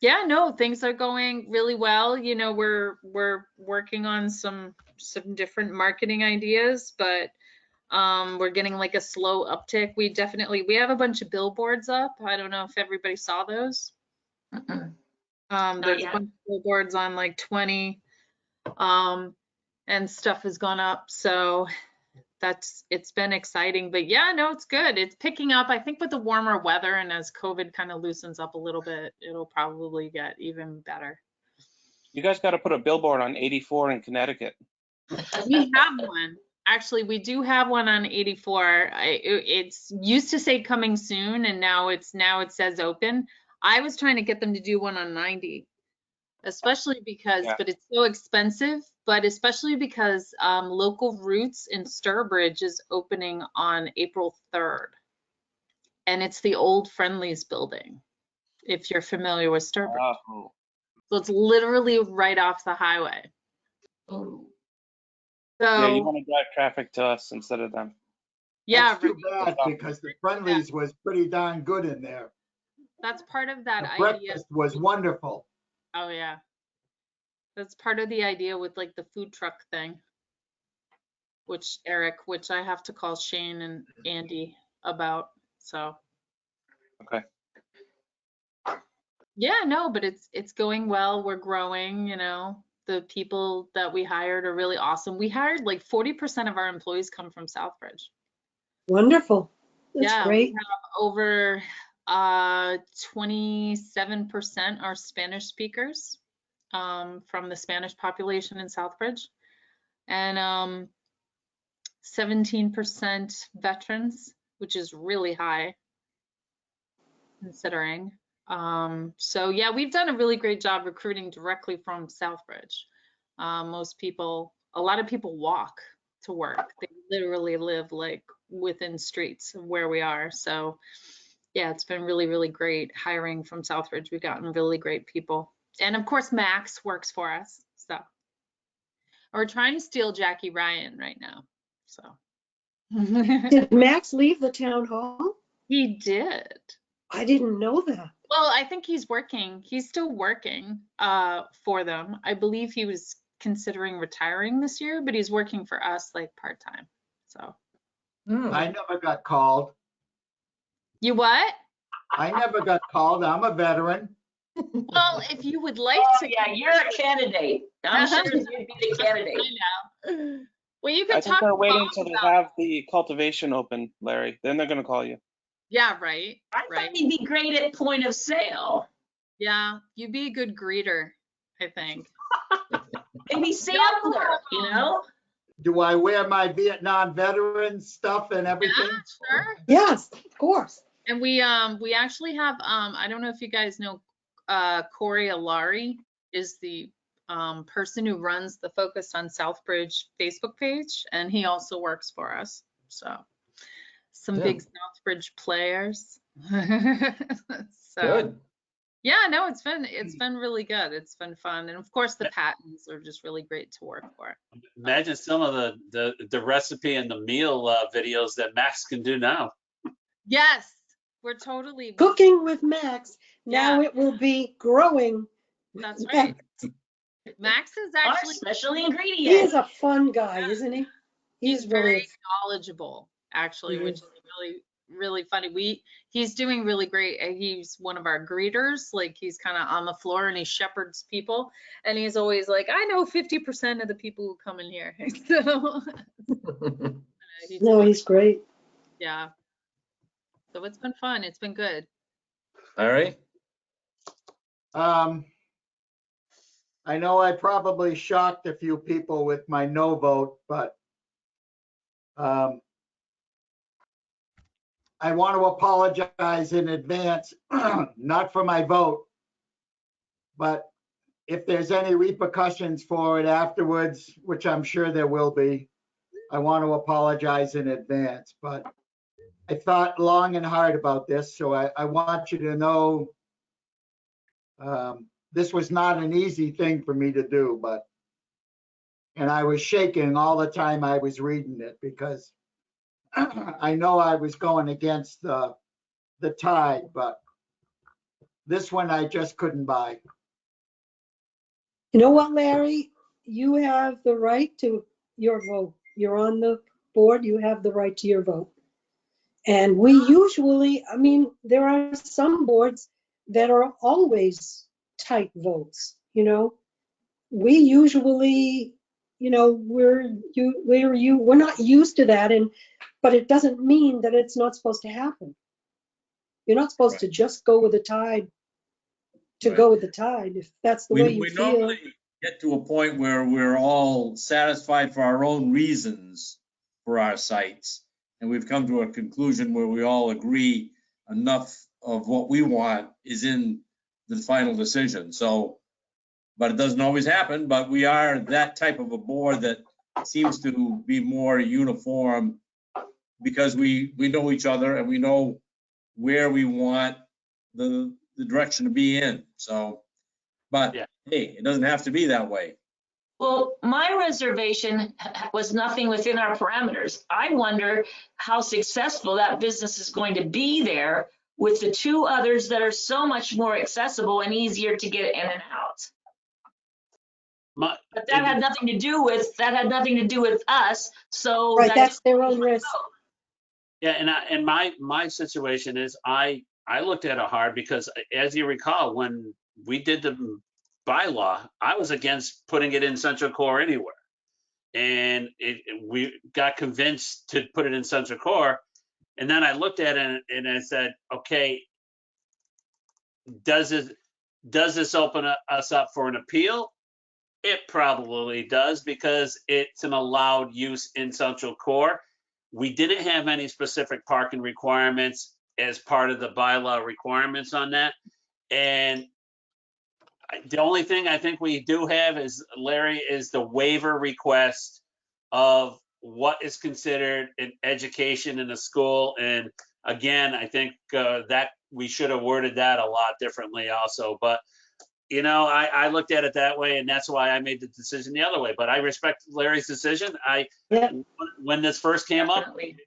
yeah, no, things are going really well. You know, we're working on some different marketing ideas, but we're getting like a slow uptick. We have a bunch of billboards up. I don't know if everybody saw those. There's a yet. bunch of billboards on like 20, and stuff has gone up. So it's been exciting, but yeah, no, it's good. It's picking up. I think with the warmer weather and as COVID kind of loosens up a little bit, it'll probably get even better. You guys got to put a billboard on 84 in Connecticut. We have one. Actually, we do have one on 84. It's used to say coming soon, and now it says open. I was trying to get them to do one on 90, especially because, Yeah. but it's so expensive, but especially because Local Roots in Sturbridge is opening on April 3rd. And it's the old Friendlies building, if you're familiar with Sturbridge. Oh. So it's literally right off the highway. Oh. Yeah, you So, want to drive traffic to us instead of them. yeah, That's too bad because the Friendlies was pretty darn good in there. that's part of that The idea. breakfast was wonderful. Oh, yeah. That's part of the idea with like the food truck thing, which I have to call Shane and Andy about. So, Okay. yeah, no, but it's going well. We're growing, you know. The people that we hired are really awesome. We hired like 40% of our employees come from Southbridge. Wonderful. That's Yeah, great. we have over 27% are Spanish speakers from the Spanish population in Southbridge, and 17% veterans, which is really high considering. So yeah, we've done a really great job recruiting directly from Southbridge. A lot of people walk to work. They literally live like within streets of where we are. So yeah, it's been really, really great hiring from Southbridge. We've gotten really great people. And of course, Max works for us. So we're trying to steal Jackie Ryan right now. So Did Max leave the town hall? he did. I didn't know that. Well, I think he's working. He's still working for them. I believe he was considering retiring this year, but he's working for us like part-time. So I never got called. you what? I never got called. I'm a veteran. Well, if you would like Oh, to. yeah, you're a candidate. I'm sure you'd be the candidate. I know. Well, you I can think talk they're to waiting Bob until they about- have the cultivation open, Larry. Then they're going to call you. Yeah, right. I Right. thought he'd be great at point of sale. Yeah, you'd be a good greeter, I think. Maybe sampler, you know? Do I wear my Vietnam veteran stuff and everything? Yeah, sure. Yes, of course. And we actually have I don't know if you guys know Corey Alari is the person who runs the Focus on Southbridge Facebook page, and he also works for us. So some big Southbridge players. So Good. yeah, no, it's been really good. It's been fun. And of course the Pattons are just really great to work for. Imagine some of the recipe and the meal videos that Max can do now. Yes, we're totally Cooking with Max. Now Yeah. it will be growing. That's with right. Max. Max is Our actually special He ingredient. is a fun guy, Yeah. isn't he? he's really very knowledgeable, actually, Mhm. which is really, really funny. He's doing really great. He's one of our greeters. Like he's kind of on the floor and he shepherds people. And he's always like, I know 50% of the people who come in here. So No, he's great. yeah. So it's been fun. It's been good. All right. I know I probably shocked a few people with my no vote, but I want to apologize in advance, not for my vote, but if there's any repercussions for it afterwards, which I'm sure there will be, I want to apologize in advance. But I thought long and hard about this, so I want you to know this was not an easy thing for me to do, and I was shaking all the time I was reading it because I know I was going against the tide, but this one I just couldn't buy. You know what, Larry? You have the right to your vote. You're on the board, you have the right to your vote. And we usually, I mean, there are some boards that are always tight votes, you know? We usually we're not used to that, but it doesn't mean that it's not supposed to happen. You're not supposed to just go with the tide to Right. go with the tide if that's the way you We feel. normally get to a point where we're all satisfied for our own reasons for our sites. And we've come to a conclusion where we all agree enough of what we want is in the final decision. So, but it doesn't always happen, but we are that type of a board that seems to be more uniform because we know each other and we know where we want the direction to be in. So, but Yeah. hey, it doesn't have to be that way. Well, my reservation was nothing within our parameters. I wonder how successful that business is going to be there with the two others that are so much more accessible and easier to get in and out. My, But that had nothing to do with us. So Right, that that's didn't their change own my risk. vote. yeah, and my situation is I looked at it hard because as you recall, when we did the bylaw, I was against putting it in Central Core anywhere. And we got convinced to put it in Central Core. And then I looked at it and I said, okay, does this open us up for an appeal? It probably does because it's an allowed use in Central Core. We didn't have any specific parking requirements as part of the bylaw requirements on that. And the only thing I think we do have is, Larry, is the waiver request of what is considered an education in a school. And again, I think that we should have worded that a lot differently also. But, I looked at it that way, and that's why I made the decision the other way. But I respect Larry's decision. Yeah. When this first came up, Definitely.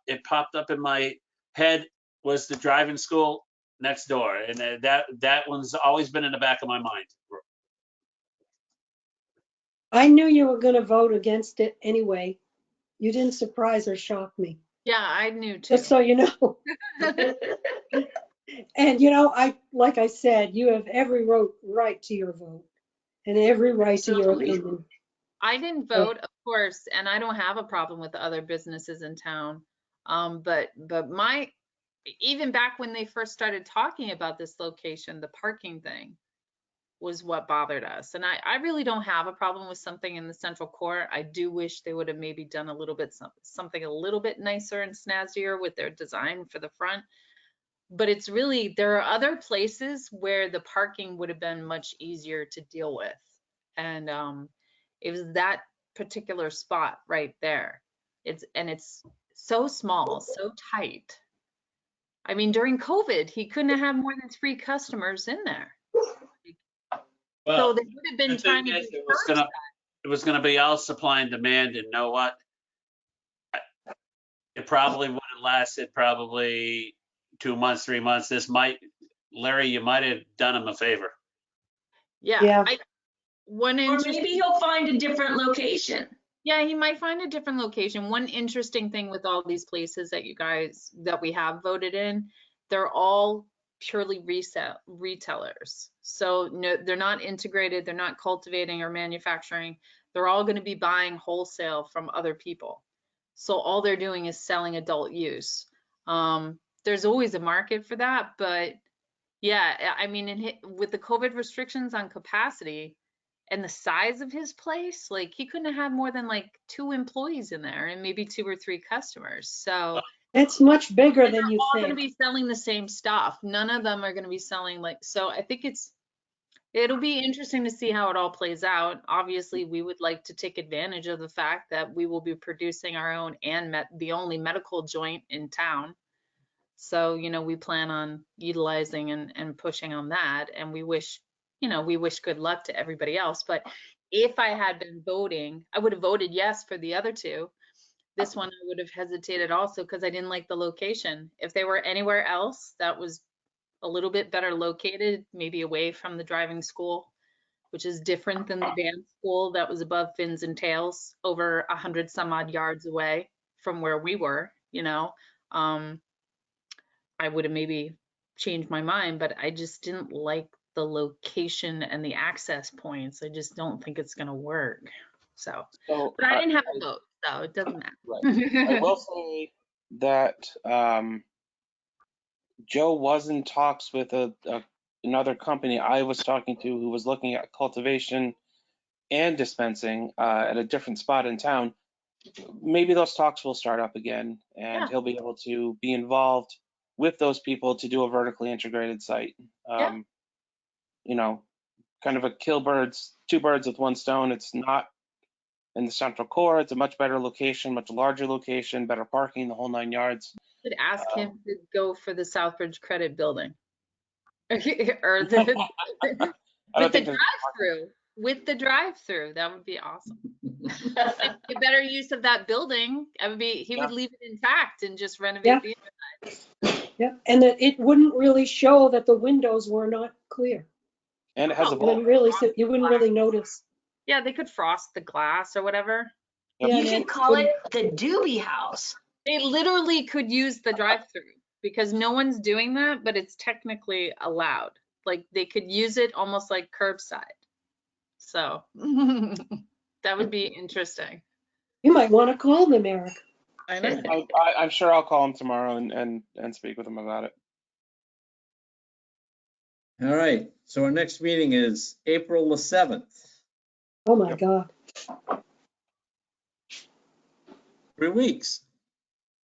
it popped up in my head was the driving school next door, and that one's always been in the back of my mind. I knew you were going to vote against it anyway. You didn't surprise or shock me, Yeah, I knew too. just so you know. And like I said, you have every right to your vote and every right to your Absolutely. opinion. I didn't vote, of course, and I don't have a problem with the other businesses in town. But even back when they first started talking about this location, the parking thing was what bothered us. And I really don't have a problem with something in the central core. I do wish they would have maybe done a little bit something a little bit nicer and snazzier with their design for the front. But it's really, there are other places where the parking would have been much easier to deal with. And it was that particular spot right there. It's so small, so tight. I mean, during COVID, he couldn't have more than 3 customers in there. So they would have been trying to do it was gonna be all supply and demand, and know what? It probably would have lasted probably 2 months, 3 months. Larry, you might have done him a favor. Yeah. Or maybe he'll find a different location. Yeah, he might find a different location. One interesting thing with all these places that we have voted in, they're all purely retailers. So no, they're not integrated, they're not cultivating or manufacturing. They're all going to be buying wholesale from other people. So all they're doing is selling adult use. There's always a market for that, but yeah, I mean, with the COVID restrictions on capacity, and the size of his place, like he couldn't have had more than like 2 employees in there and maybe 2 or 3 customers. So It's much bigger they're than you all going to think. be selling the same stuff. None of them are going to be selling so I think it'll be interesting to see how it all plays out. Obviously, we would like to take advantage of the fact that we will be producing our own and the only medical joint in town. So, we plan on utilizing and pushing on that. And we wish good luck to everybody else. But if I had been voting, I would have voted yes for the other 2. This one, I would have hesitated also because I didn't like the location. If they were anywhere else that was a little bit better located, maybe away from the driving school, which is different than the dance school that was above Fins and Tails, over 100 some odd yards away from where we were, I would have maybe changed my mind, but I just didn't like the location and the access points. I just don't think it's gonna work. So, So but I didn't have a vote, so it doesn't right. I matter. will say that Joe was in talks with another company I was talking to who was looking at cultivation and dispensing at a different spot in town. Maybe those talks will start up again, and Yeah. he'll be able to be involved with those people to do a vertically integrated site. Yeah. You know, kind of a two birds with one stone. It's not in the central core. It's a much better location, much larger location, better parking, the whole 9 yards. Could ask him to go for the Southbridge Credit Building. Or the, I don't with the think there's drive-through. With the drive-through, that would be awesome. A better use of that building. I would be, he would leave it intact and just renovate Yeah. the Yeah, and that it wouldn't really show that the windows were not clear. and it has a Oh, You wouldn't really, you wouldn't really notice. Yeah, they could frost the glass or whatever. Yep. Yeah, You no, could call it the Doobie House. They literally could use the drive-through because no one's doing that, but it's technically allowed. Like they could use it almost like curbside. So that would be interesting. You might want to call them, Eric. I know. I'm sure I'll call him tomorrow and speak with him about it. All right, so our next meeting is April the 7th, Oh, my Yep. God. 3 weeks.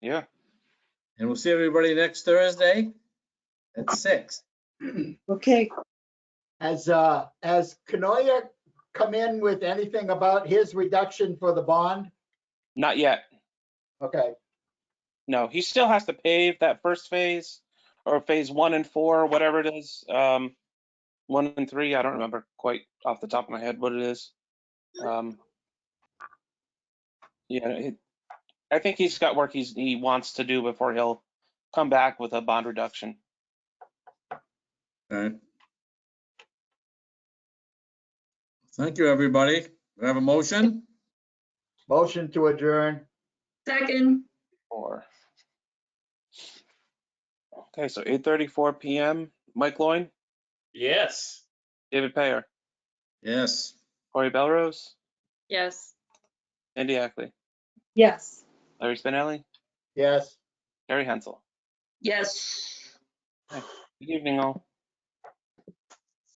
Yeah. And we'll see everybody next Thursday at 6. Okay. Has Canoia come in with anything about his reduction for the bond? Not yet. Okay, No, he still has to pave that first phase or phase 1 and 4, whatever it is. 1 and 3, I don't remember quite off the top of my head what it is. Yeah, I think he's got work he wants to do before he'll come back with a bond reduction. All right. Thank you, everybody. We have a motion? motion to adjourn. Second, Or okay, so 8:34 p.m. Mike Loyne, Yes. David Payer, Yes. Corey Belrose, Yes. Andy Ackley, Yes. Larry Spinelli, Yes. Gary Hensel. yes. Good evening, all.